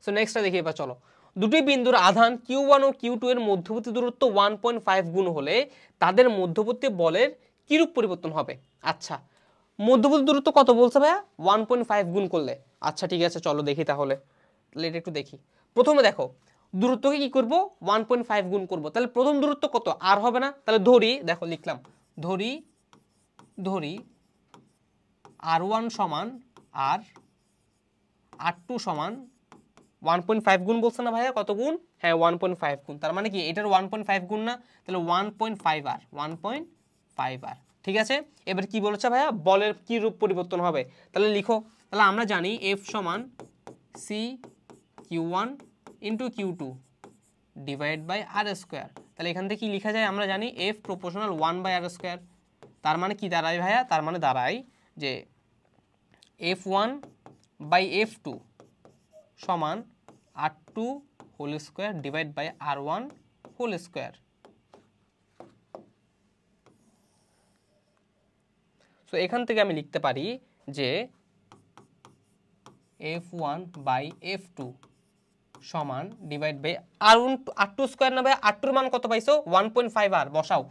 সো নেক্সটটা দেখি এবার, চলো। দুটি বিন্দুর আধান Q1 ও Q2 এর মধ্যবর্তী দূরত্ব 1.5 গুণ হলে তাদের মধ্যবর্তী বলের কিরূপ পরিবর্তন হবে? আচ্ছা, মধ্যবর্তী দূরত্ব কত বলছে ভাইয়া? 1.5 গুণ করলে। আচ্ছা ঠিক আছে, চলো দেখি তাহলে। এটা একটু দেখি। প্রথমে দেখো দূরত্বকে কি করব? 1.5 গুণ করব। তাহলে প্রথম দূরত্ব কত? আর হবে না? তাহলে ধরি, দেখো লিখলাম, ধরি R1 সমান R2 সমান 1.5 গুণ বলছে না ভাইয়া? কত গুণ? হ্যাঁ, 1.5 গুণ। তার মানে কি এটার 1.5 গুণ না? তাহলে 1.5 আর, ঠিক আছে। এবার কি বলেছে ভাইয়া? বলের কি রূপ পরিবর্তন হবে? তাহলে লিখো। তাহলে আমরা জানি F সমান C Q1 into Q2 divide by R square. তাহলে এখান থেকে কি লেখা যায়? আমরা জানি F proportional 1 by R square. তার মানে কি দাঁড়ায় ভাইয়া? তার মানে দাঁড়ায় যে F1 বাই F2 সমান R2 whole square divide by R1 whole square. So এখান থেকে আমি লিখতে পারি যে F1 বাই F2 সমান ডিভাইড বাই R2 স্কোয়ার না ভাই? R2 এর মান কত পাইছো? 1.5 আর, বসাও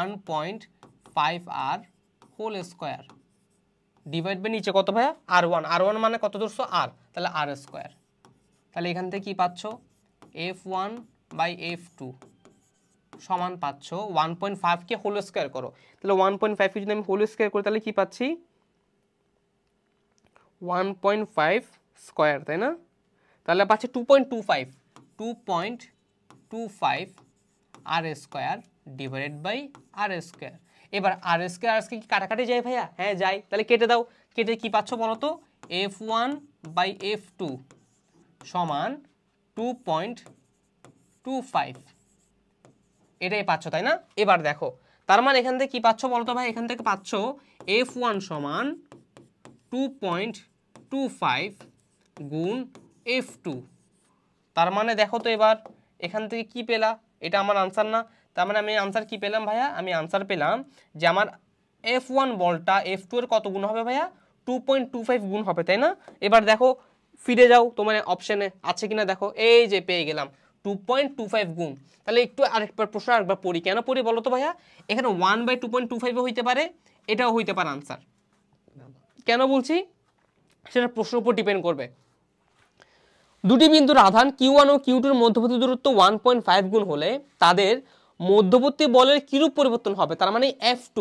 1.5 আর হোল স্কোয়ার ডিভাইড বাই নিচে কত ভাইয়া? R1 মানে কত ধরছো? আর, তাহলে আর স্কোয়ার। তাহলে এখান থেকে কি পাচ্ছ? F1 বাই F2 সমান পাচ্ছ 1.5 কে হোল স্কোয়ার করো। তাহলে 1.5 কে যদি আমি হোল স্কোয়ার করি তাহলে কি পাচ্ছি? 1.5 স্কোয়ার, তাই না? তাহলে পাচ্ছি 2.25 r square divided by R square. এবার আর স্কোয়ার আজকে কি কাটাকাটি যায় ভাইয়া? হ্যাঁ যায়। তাহলে কেটে দাও। কেটে কি পাচ্ছ বলো তো? F1 বাই F2 সমান 2.25, এটাই পাচ্ছ, তাই না? এবার দেখো, তার মানে এখান থেকে কি পাচ্ছ বলো তো ভাই? এখান থেকে পাচ্ছ F1 সমান 2.25 গুণ F2। তার মানে দেখো তো এবার এখান থেকে কি পেলা? এটা আমার আনসার না? তার মানে আমি আনসার কি পেলাম ভাইয়া? আমি আনসার পেলাম যে আমার F1 বলটা F2 এর কত গুণ হবে ভাইয়া? 2.25 গুণ হবে, তাই না? এবার দেখো, ফিরে যাও তোমার অপশনে আছে কিনা দেখো, এই যে পেয়ে গেলাম 2.25 গুণ। তাহলে একটু আরেকবার প্রশ্ন আরেকবার পড়ি। কেন পড়ি বলো তো ভাইয়া? এখানে 1/2.25 হইতে পারে, এটাও হইতে পারে আনসার। কেন বলছি সেটা প্রশ্নের উপর ডিপেন্ড করবে। দুটি বিন্দুর আধান Q1 ও Q2 এর মধ্যবর্তী দূরত্ব 1.5 গুণ হলে তাদের মধ্যবর্তী বলের কিরূপ পরিবর্তন হবে? তার মানে F2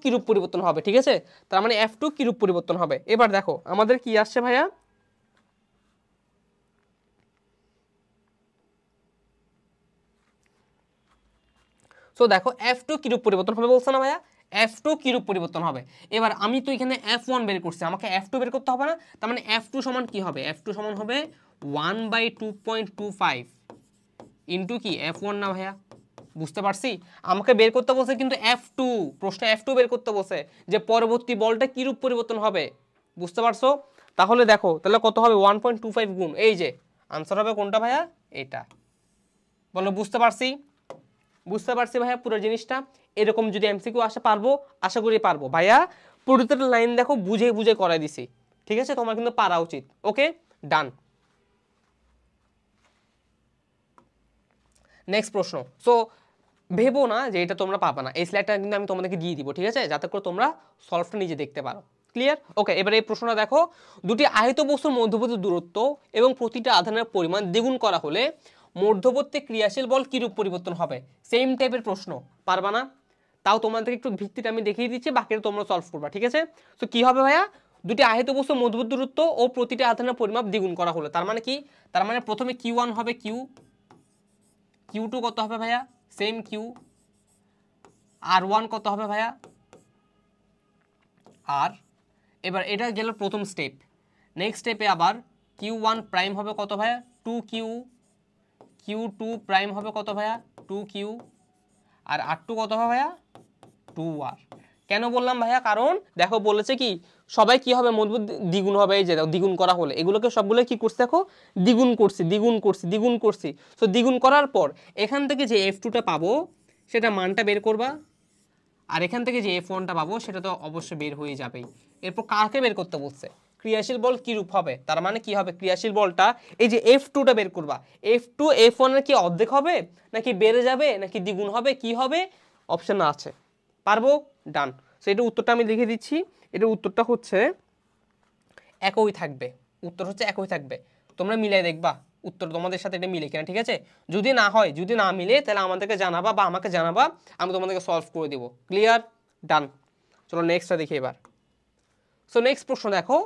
কিরূপ পরিবর্তন হবে, ঠিক আছে? তার মানে F2 কিরূপ পরিবর্তন হবে। এবার দেখো আমাদের কি আসছে ভাইয়া? সো দেখো F2 কিরূপ পরিবর্তন হবে বলছে না ভাইয়া, F2 কিরূপ পরিবর্তন হবে। এবার আমি তো এখানে F1 বের করছি, আমাকে F2 বের করতে হবে না, তার মানে F2 সমান কি হবে, F2 সমান হবে 1/2.25 ইন্টু কি F1 না ভাইয়া, বুঝতে পারছি। আমাকে বের করতে বলছে কিন্তু F2, প্রশ্ন F2 বের করতে বলছে যে পরবর্তী বলটা কিরূপ পরিবর্তন হবে, বুঝতে পারছো। তাহলে দেখো তাহলে কত হবে 1.25 গুণ, এই যে আনসার হবে কোনটা ভাইয়া, এটা। বলো বুঝতে পারছি, বুঝতে পারছি ভাইয়া পুরো জিনিসটা। এরকম যদি এমসিকিউ আসে পারবো, আশা করি পারবো ভাইয়া। প্রতিটা লাইন দেখো বুঝে বুঝে করাই দিছি, ঠিক আছে, তোমার কিন্তু পারা উচিত। ওকে ডান। নেক্সট প্রশ্ন। সো ভেবো না যে এটা তোমরা পাবা না, এই স্লাইডটা কিন্তু আমি তোমাদেরকে দিয়ে দিব, ঠিক আছে, যাতে করে তোমরা সলভটা নিজে দেখতে পারো। ক্লিয়ার? ওকে, এবার এই প্রশ্নটা দেখো, দুটি আহিত বস্তুর মধ্যবর্তী দূরত্ব এবং প্রতিটা আধানের পরিমাণ দ্বিগুণ করা হলে মধ্যবর্তী ক্রিয়াশীল বল কিরূপ পরিবর্তন হবে। সেম টাইপের প্রশ্ন, পারবা না? তাও তোমাদেরকে একটু ভিত্তিটা আমি দেখিয়ে দিচ্ছি, বাকিটা তোমরা সলভ করবা, ঠিক আছে। তো কি হবে ভাইয়া, দুটি আহিত বস্তুর মধ্যবর্তী দূরত্ব ও প্রতিটা আধানের পরিমাপ দ্বিগুণ করা হলো, তার মানে কি, তার মানে প্রথমে Q1 হবে Q2 কত হবে ভাইয়া, সেম Q, R1 কত হবে ভাইয়া, আর এবার এটা গেল প্রথম স্টেপ। নেক্সট স্টেপে আবার Q1 প্রাইম হবে কত ভাইয়া, 2Q, Q2 প্রাইম হবে কত ভাইয়া, 2Q, আর R2 কত হবে ভাইয়া, 2R। কেন বললাম ভাইয়া, কারণ দেখো বলেছে কি সবাই কি হবে, মধ্যবর্তী দ্বিগুণ হবে, এই যে দ্বিগুণ করা হলে এগুলোকে সবগুলো কি করছে দেখো, দ্বিগুণ করছি দ্বিগুণ করছি দ্বিগুণ করছি। তো দ্বিগুণ করার পর এখান থেকে যে F2টা পাবো সেটা মানটা বের করবা, আর এখান থেকে যে F1টা পাবো সেটা তো অবশ্যই বের হয়ে যাবেই। এরপর কাকে বের করতে বলছে, ক্রিয়াশীল বল কিরূপ হবে, তার মানে কি হবে, ক্রিয়াশীল বলটা এই যে F2টা বের করবা, F2 F1 এর কি অর্ধেক হবে নাকি বেড়ে যাবে নাকি দ্বিগুণ হবে, কি হবে, অপশন আছে, পারবো, ডান। সো এটার উত্তরটা আমি লিখে দিচ্ছি, এটার উত্তরটা হচ্ছে একই থাকবে, উত্তর হচ্ছে একই থাকবে। তোমরা মিলাই দেখবা উত্তর তোমাদের সাথে এটা মিলে কিনা, ঠিক আছে। যদি না হয়, যদি না মিলে তাহলে আমাদেরকে জানাবা বা আমাকে জানাবা, আমি তোমাদেরকে সলভ করে দিব। ক্লিয়ার? ডান। চলো নেক্সটটা দেখি এবার। সো নেক্সট প্রশ্ন দেখো,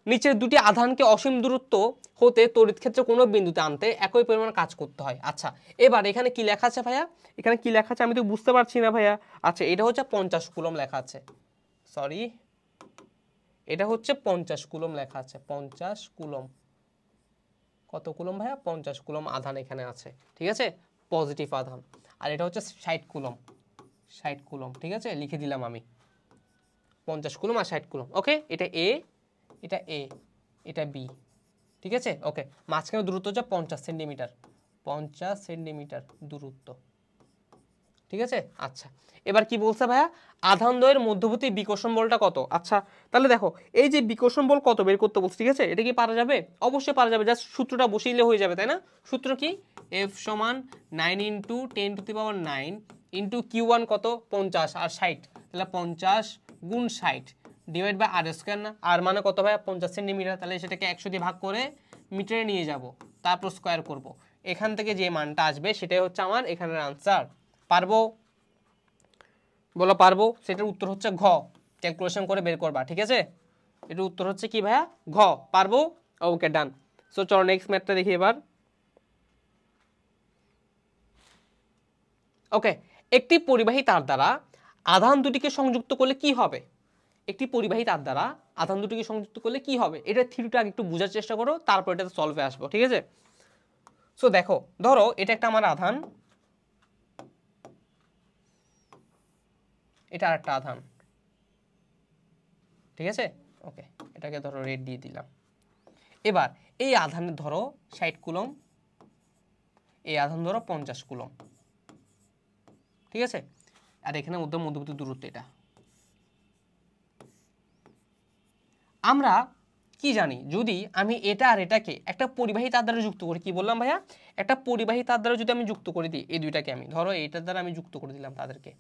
নিচের দুটি আধানকে অসীম দূরত্ব হতে তড়িৎ ক্ষেত্রে কোনো বিন্দুতে আনতে একই পরিমাণ কাজ করতে হয়। আচ্ছা এবার এখানে কি লেখা আছে ভাইয়া, এখানে কি লেখা আছে আমি তো বুঝতে পারছি না ভাইয়া। আচ্ছা এটা হচ্ছে 50 কুলম লেখা আছে, সরি এটা হচ্ছে 50 কুলম লেখা আছে, 50 কুলম, কত কুলম ভাইয়া, 50 কুলম আধান এখানে আছে, ঠিক আছে, পজিটিভ আধান। আর এটা হচ্ছে 60 কুলম, 60 কুলম, ঠিক আছে, লিখে দিলাম আমি 50 কুলম আর 60 কুলম। ওকে, এটা এ, এটা এ, এটা বি, ঠিক আছে। ওকে, মাঝখানে দূরত্ব হচ্ছে 50 সেন্টিমিটার, 50 সেন্টিমিটার দূরত্ব, ঠিক আছে। আচ্ছা এবার কি বলছে ভাইয়া, আধান দ্বয়ের মধ্যবর্তী বিকর্ষণ বলটা কত। আচ্ছা তাহলে দেখো এই যে বিকর্ষণ বল কত বের করতে বলছে, ঠিক আছে, এটা কি পারা যাবে, অবশ্যই পারা যাবে, জাস্ট সূত্রটা বসিয়ে হয়ে যাবে, তাই না। সূত্র কি, F সমান 9 × 10⁹ ইন্টু Q1 কত 50 আর 60, তাহলে 50 গুণ 60 ডিভাইড বাই আর স্কয়ার, না আর মানে কত ভাইয়া 50 সেন্টিমিটার, তাহলে সেটাকে 100 দিয়ে ভাগ করে মিটারে নিয়ে যাব, তারপর স্কয়ার করব, এখান থেকে যে মানটা আসবে সেটাই হচ্ছে আমার এখানের আনসার। পারবো, বলো পারবো। সেটার উত্তর হচ্ছে ঘ, ক্যালকুলেশন করে বের করবা, ঠিক আছে। এটার উত্তর হচ্ছে কি ভাইয়া, ঘ, পারবো। ওকে ডান। সো চলো নেক্সট ম্যাথটা দেখি এবার। ওকে, একটি পরিবাহী তার দ্বারা আধান দুটিকে সংযুক্ত করলে কি হবে, একটি পরিবাহী তার দ্বারা আধান দুটিকে সংযুক্ত করলে কি হবে, এটা থিওরিটা একটু বোঝার চেষ্টা করো, তারপর এটাতে সলভে আসবো, ঠিক আছে। সো দেখো ধরো এটা একটা আমার আধান, এটা আরেকটা আধান, ঠিক আছে। ওকে, এটাকে ধরো রেড দিয়ে দিলাম। এবার এই আধানের ধরো 60 কুলম, এই আধান ধরো 50 কুলম, ঠিক আছে। আর এখানে মধ্যবর্তী দূরত্ব এটা। আমরা কি জানি, যদি আমি এটা আর এটাকে একটা পরিবাহী তার দ্বারা যুক্ত করি, কি বললাম ভাইয়া, একটা পরিবাহী তার দ্বারা যদি আমি যুক্ত করে দিই, এই দুইটাকে আমি ধরো এইটার দ্বারা আমি যুক্ত করে দিলাম তাদেরকে,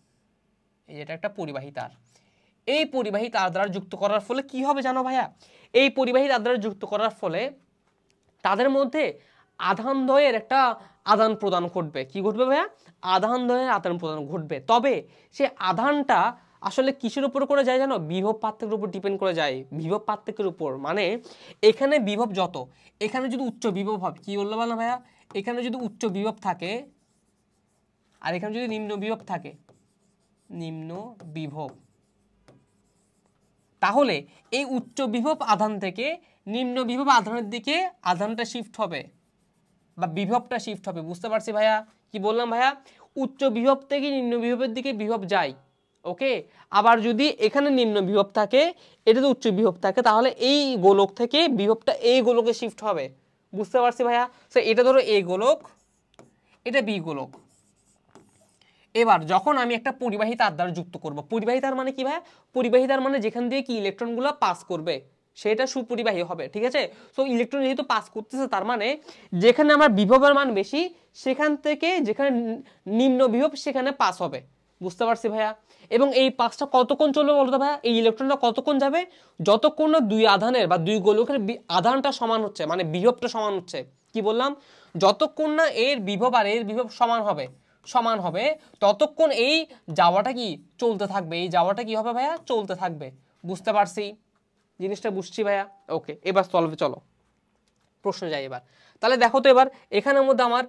এই যেটা একটা পরিবাহী তার, এই পরিবাহী তার দ্বারা যুক্ত করার ফলে কি হবে জানো ভাইয়া, এই পরিবাহী তার দ্বারা যুক্ত করার ফলে তাদের মধ্যে আধান দ্বয়ের একটা আদান প্রদান ঘটবে। কি ঘটবে ভাইয়া, আধান দ্বয়ের আদান প্রদান ঘটবে। তবে সে আধানটা আসলে কিসের উপর করে যায় জানো, বিভব পার্থক্যের উপর ডিপেন্ড করে যায়, বিভব পার্থক্যের উপর। মানে এখানে বিভব যত, এখানে যদি উচ্চ বিভব হবে, কি বললো বলো ভাইয়া, এখানে যদি উচ্চ বিভব থাকে, আর এখানে যদি নিম্ন বিভব থাকে, নিম্ন বিভব, তাহলে এই উচ্চ বিভব আধান থেকে নিম্ন বিভব আধানের দিকে আধানটা শিফট হবে বা বিভবটা শিফট হবে। বুঝতে পারছি ভাইয়া? কি বললাম ভাইয়া? উচ্চ বিভব থেকে নিম্ন বিভবের দিকে বিভব যায়। ওকে, আবার যদি এখানে নিম্ন বিভব থাকে, এটা তো উচ্চ বিভব থাকে, তাহলে এই গোলক থেকে বিভবটা এই গোলকে শিফট হবে। বুঝতে পারছি ভাইয়া? তো এটা ধরো এ গোলক, এটা বি গোলক। এবার যখন আমি একটা পরিবাহী তার দ্বারা যুক্ত করব, পরিবাহী তার মানে কি ভাইয়া? পরিবাহী তার মানে যেখান দিয়ে কি ইলেকট্রনগুলো পাস করবে সেটা সুপরিবাহী হবে, ঠিক আছে? সো ইলেকট্রন যেহেতু পাস করতেছে, তার মানে যেখানে আমার বিভবের মান বেশি সেখান থেকে যেখানে নিম্ন বিভব সেখানে পাস হবে। বুঝতে পারছি ভাইয়া? এবং এই পাসটা কতক্ষণ চলবে বলতো ভাইয়া? এই ইলেকট্রনটা কতক্ষণ যাবে? যতক্ষণ না দুই আধানের বা দুই গোলকের আধানটা সমান হচ্ছে, মানে বিভবটা সমান হচ্ছে। কি বললাম? যতক্ষণ না এর বিভব আর এর বিভব সমান হবে ততক্ষণ এই যাওয়াটা কি চলতে থাকবে, এই যাওয়াটা কি হবে ভাইয়া? চলতে থাকবে। বুঝতে পারছি? জিনিসটা বুঝছি ভাইয়া? ওকে, এবার সলভে চলো, প্রশ্ন যাই এবার। তাহলে দেখো তো এবার এখানের মধ্যে আমার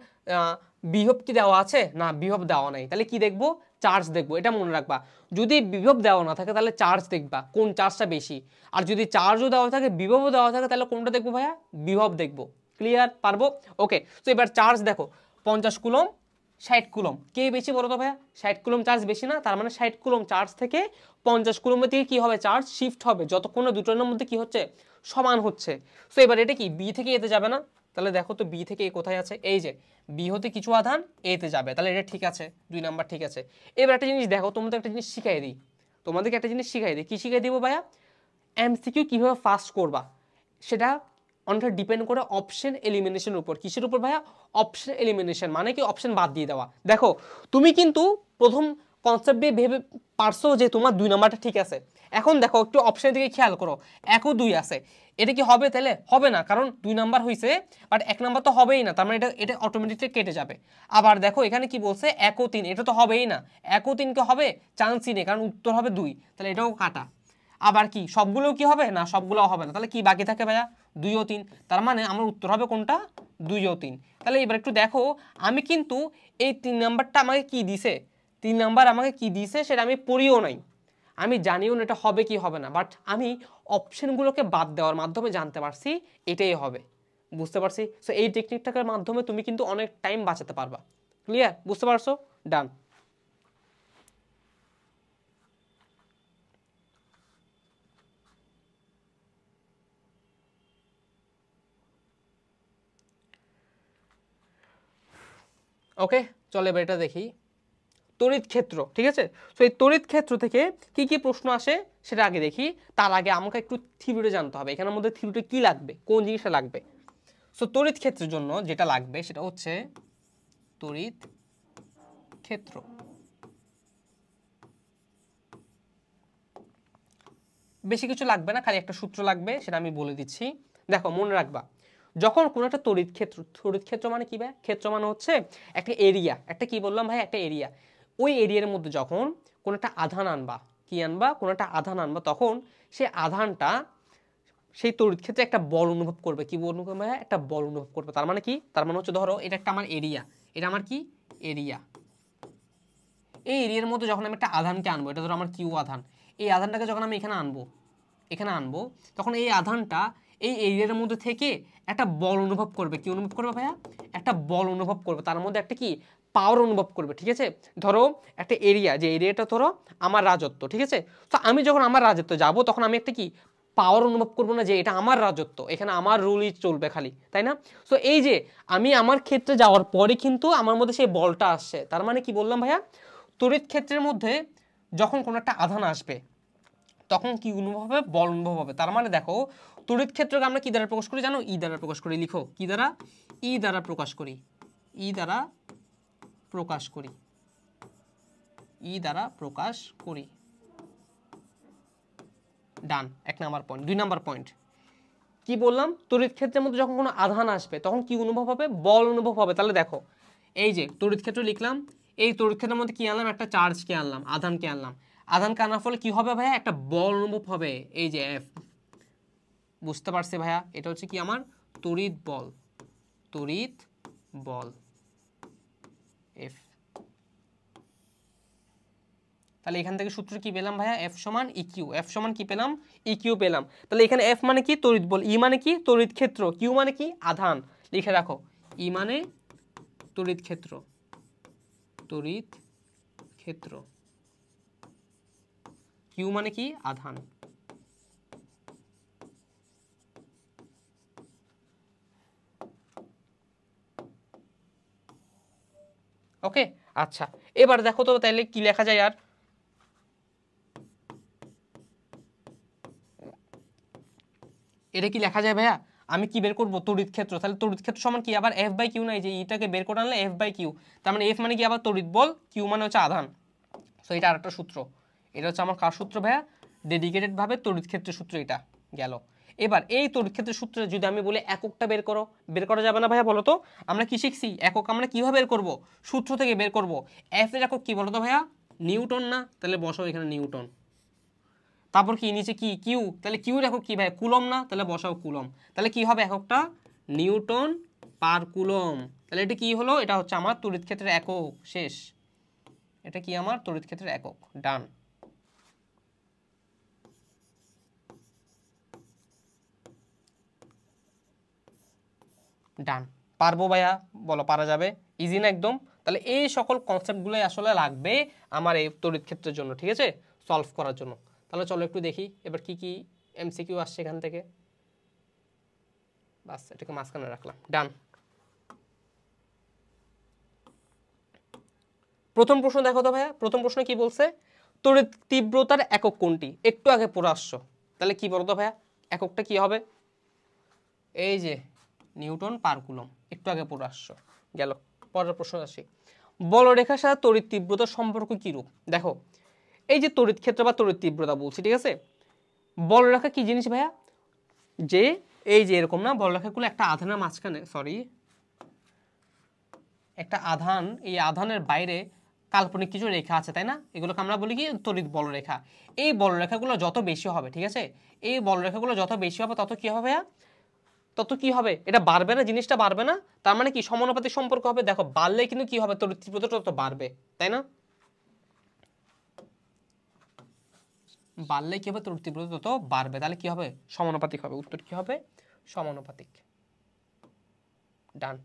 বিভব কি দেওয়া আছে? না, বিভব দেওয়া নাই। তাহলে কি দেখবো? চার্জ দেখবো। এটা মনে রাখবা, যদি বিভব দেওয়া না থাকে তাহলে চার্জ দেখবা, কোন চার্জটা বেশি। আর যদি চার্জও দেওয়া থাকে বিভবও দেওয়া থাকে তাহলে কোনটা দেখবো ভাইয়া? বিভব দেখবো। ক্লিয়ার? পারবো? ওকে, তো এবার চার্জ দেখো, 50 কুলম 60 কুলম, কে বেশি বলো তো ভাইয়া? 60 কুলম চার্জ বেশি না? তার মানে 60 কুলম চার্জ থেকে 50 কুলমের দিকে কি হবে? চার্জ শিফট হবে, যতক্ষণ না দুটোর মধ্যে কি হচ্ছে? সমান হচ্ছে। সো এবার এটা কি বি থেকে এতে যাবে না? তাহলে দেখো তো বি থেকে এ কোথায় আছে? এই যে বি হতে কিছু আধান এতে যাবে, তাহলে এটা ঠিক আছে, 2 নাম্বার ঠিক আছে। এবার একটা জিনিস দেখো, তোমাদের একটা জিনিস শিখাই দিই, তোমাদেরকে একটা জিনিস শিখাই দিই। কি শিখাই দিব ভাইয়া? এমসিকিউ কিভাবে ফাস্ট করবা সেটা অনেকটা ডিপেন্ড করে অপশন এলিমিনেশনের উপর। কিসের উপর ভাইয়া? অপশন এলিমিনেশন, মানে কি অপশন বাদ দিয়ে দেওয়া। দেখো তুমি কিন্তু প্রথম কনসেপ্ট দিয়ে ভেবে পারছো যে তোমার 2 নাম্বারটা ঠিক আছে। এখন দেখো একটু অপশনের দিকে খেয়াল করো, 1 ও 2 আছে, এটা কি হবে? তাহলে হবে না, কারণ 2 নাম্বার হয়েছে, বাট 1 নাম্বার তো হবেই না, তার মানে এটা অটোমেটিকলি কেটে যাবে। আবার দেখো এখানে কি বলছে? 1 ও 3, এটা তো হবেই না। 1 ও 3 কে হবে? চান্সই নেই, কারণ উত্তর হবে 2, তাহলে এটাও কাটা। আবার কি সবগুলো কি হবে? না, সবগুলো হবে না। তাহলে কি বাকি থাকে ভাইয়া? 2 ও 3, তার মানে আমার উত্তর হবে কোনটা? 2 ও 3। তাহলে এবার একটু দেখো, আমি কিন্তু এই 3 নাম্বারটা আমাকে কি দিছে, 3 নাম্বার আমাকে কি দিছে সেটা আমি পড়িও নাই, আমি জানিও না এটা হবে কি হবে না, বাট আমি অপশনগুলোকে বাদ দেওয়ার মাধ্যমে জানতে পারছি এটাই হবে। বুঝতে পারছি? সো এই টেকনিকটার মাধ্যমে তুমি কিন্তু অনেক টাইম বাঁচাতে পারবা। ক্লিয়ার? বুঝতে পারছো? ডান। ওকে, চলো এবার এটা দেখি, তড়িৎ ক্ষেত্র। ঠিক আছে, তো এই তড়িৎ ক্ষেত্র থেকে কি কি প্রশ্ন আসে সেটা আগে দেখি। তার আগে আমাকে একটু থিওরিটা জানতে হবে, এখানের মধ্যে থিওরিটা কি লাগবে, কোন জিনিসটা লাগবে। সো তড়িৎ ক্ষেত্রের জন্য যেটা লাগবে সেটা হচ্ছে তড়িৎ ক্ষেত্র। বেশি কিছু লাগবে না, খালি একটা সূত্র লাগবে, সেটা আমি বলে দিচ্ছি। দেখো মনে রাখবা, যখন কোনো একটা তড়িৎ ক্ষেত্র মানে কি ভাই? ক্ষেত্র মানে হচ্ছে একটা এরিয়া, একটা কি বললাম ভাই? একটা এরিয়া। ওই এরিয়ার মধ্যে যখন কোনো একটা আধান আনবা, কি আনবা? কোনো একটা আধান আনবা, তখন সেই আধানটা সেই তড়িৎ ক্ষেত্রে একটা বল অনুভব করবে। কি বল অনুভব করবে? একটা বল অনুভব করবে। তার মানে কি? তার মানে হচ্ছে ধরো এটা একটা আমার এরিয়া, এটা আমার কি এরিয়া। এই এরিয়ার মধ্যে যখন আমি একটা আধানকে আনবো, এটা ধরো আমার কিউ আধান, এই আধানটাকে যখন আমি এখানে আনবো তখন এই আধানটা এই এরিয়ার মধ্যে থেকে একটা বল অনুভব করবে। কি অনুভব করবে ভাইয়া? একটা বল অনুভব করবে, তার মধ্যে একটা কি পাওয়ার অনুভব করবে। ঠিক আছে, ধরো একটা এরিয়া, যে এরিয়াটা ধরো আমার রাজত্ব, ঠিক আছে, তো আমি যখন আমার রাজত্ব যাব তখন আমি একটা কি পাওয়ার অনুভব করবো না, যে এটা আমার রাজত্ব, এখানে আমার রুলই চলবে খালি, তাই না? সো এই যে আমি আমার ক্ষেত্রে যাওয়ার পরে কিন্তু আমার মধ্যে সেই বলটা আসছে। তার মানে কি বললাম ভাইয়া? তড়িৎ ক্ষেত্রের মধ্যে যখন কোনো একটা আধান আসবে তখন কি অনুভব হবে? বল অনুভব হবে। তার মানে দেখো তড়িৎ ক্ষেত্রকে আমরা কি দ্বারা প্রকাশ করি জানো? ই দ্বারা প্রকাশ করি। লিখো কি দ্বারা? ই দ্বারা প্রকাশ করি। ই দ্বারা প্রকাশ করি। ই দ্বারা প্রকাশ করি। ডান, 1 নাম্বার পয়েন্ট। 2 নাম্বার পয়েন্ট কি বললাম? তড়িৎ ক্ষেত্রের মধ্যে যখন কোনো আধান আসবে তখন কি অনুভব হবে? বল অনুভব হবে। তাহলে দেখো এই যে তড়িৎ ক্ষেত্র লিখলাম, এই তড়িৎ ক্ষেত্রের মধ্যে কি আনলাম? একটা চার্জকে আনলাম, আধানকে আনলাম। আধানকে আনার ফলে কি হবে ভাইয়া? একটা বল অনুভব হবে, এই যে এফ। বুঝতে পারছি ভাইয়া? এটা হচ্ছে কি আমার তড়িৎ বল, তড়িৎ বল এফ। তাহলে এখান থেকে সূত্র কি পেলাম ভাইয়া, এফ সমান ইকিউ, এফ সমান কি পেলাম, ইকিউ পেলাম। তাহলে এখানে এফ মানে কি, তড়িৎ বল, ই মানে কি, তড়িৎ ক্ষেত্র, কিউ মানে কি, আধান। লিখে রাখো, ই মানে তড়িৎ ক্ষেত্র, তড়িৎ ক্ষেত্র, কিউ মানে কি, আধান। ওকে, আচ্ছা এবার দেখো তো তাহলে কি লেখা যায়। আর এটা কি লেখা যায় ভাইয়া, আমি কি বের করবো, তড়িৎ ক্ষেত্র। তাহলে তড়িৎ ক্ষেত্র সমান কি আবার এফ বাই কিউ, নাই যে ইটাকে বের করে আনলে এফ বাই কিউ, তার মানে এফ মানে কি আবার তড়িৎ বল, কিউ মানে হচ্ছে আধান। সো এটা আরেকটা সূত্র, এটা হচ্ছে আমার কার সূত্র ভাইয়া, ডেডিকেটেড ভাবে তড়িৎ ক্ষেত্রের সূত্র এটা গেল। এবার এই তড়িৎ ক্ষেত্রের সূত্রে যদি আমি বলি এককটা বের করো, বের করা যাবে না ভাইয়া, বলো তো। আমরা কি শিখছি, একক আমরা কিভাবে বের করব, সূত্র থেকে বের করব। এফ এর একক কি বলো তো ভাইয়া, নিউটন না, তাহলে বসাও এখানে নিউটন। তারপর কি নিচে কি, কিউ, তাহলে কিউর একক কি ভাই, কুলম না, তাহলে বসাও কুলম। তাহলে কি হবে এককটা, নিউটন পার কুলম। তাহলে এটা কি হলো, এটা হচ্ছে আমার তড়িৎ ক্ষেত্রের একক, শেষ। এটা কি আমার তড়িৎ ক্ষেত্রের একক, ডান। ডান, পারবো ভাইয়া, বলো পারা যাবে, ইজি না একদম। তাহলে এই সকল কনসেপ্টগুলোই আসলে লাগবে আমার এই তড়িৎ ক্ষেত্রের জন্য, ঠিক আছে, সলভ করার জন্য। তাহলে চলো একটু দেখি এবার কি কি এমসিকিউ আসছে এখান থেকে। বাস এটাকে মাঝখানে রাখলাম, ডান। প্রথম প্রশ্ন দেখো তো ভাইয়া, প্রথম প্রশ্ন কি বলছে, তড়িৎ তীব্রতার একক কোনটি, একটু আগে পড়ে আসছো। তাহলে কি বলতো ভাইয়া, এককটা কি হবে, এই যে নিউটন পার কুলম, একটু আগে পড়ে আসছো, গেল। পরের প্রশ্ন আসি, বলরেখার সাথে তড়িৎ তীব্রতার সম্পর্ক কি রূপ। দেখো এই যে তড়িৎ ক্ষেত্র বা তড়িৎ তীব্রতা বলছি, ঠিক আছে, বলরেখা কি জিনিস ভাইয়া, যে এই যে এরকম না, বলরেখাগুলো একটা আধানের মাঝখানে, সরি একটা আধান, এই আধানের বাইরে কাল্পনিক কিছু রেখা আছে, তাই না, এগুলোকে আমরা বলি কি তড়িৎ বলরেখা। এই বলরেখাগুলো যত বেশি হবে, ঠিক আছে, এই বলরেখাগুলো যত বেশি হবে তত কি হবে ভাইয়া, তত কি হবে, এটা বাড়বে না, জিনিসটা বাড়বে না, তার মানে কি সমানুপাতিক সম্পর্ক হবে। দেখো বাড়লে কিন্তু কি হবে, তড়িৎ তীব্রতা তত বাড়বে, তাই না, বাড়লে কি হবে, তড়িৎ তীব্রতা তত বাড়বে, তাহলে কি হবে, সমানুপাতিক হবে, উত্তর কি হবে, সমানুপাতিক, ডান।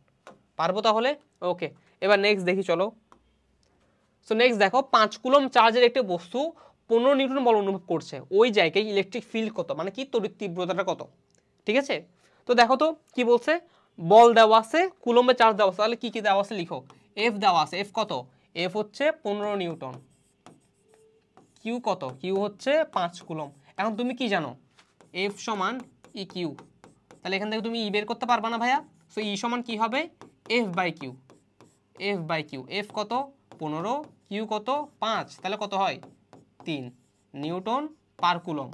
পারবো তাহলে, ওকে। এবার নেক্সট দেখি চলো। সো নেক্সট দেখো, 5 কুলম চার্জের একটি বস্তু 15 নিউটন বল অনুভব করছে, ওই জায়গায় ইলেকট্রিক ফিল্ড কত, মানে কি তড়িৎ তীব্রতাটা কত, ঠিক আছে। তো দেখো তো কি বলছে, বল দেওয়া আছে, কুলম্বে চার্জ দেওয়া আছে, তাহলে কি কি দেওয়া আছে লিখো, এফ দেওয়া আছে, এফ কত, এফ হচ্ছে 15 নিউটন, কিউ কত, কিউ হচ্ছে 5 কুলম। এখন তুমি কি জানো, এফ সমান ই কিউ, তাহলে এখান থেকে তুমি ই বের করতে পারবা না ভাইয়া। সো ই সমান কি হবে, F by Q, F by Q, F কত 15, কিউ কত 5, তাহলে কত হয় 3 নিউটন পার কুলম।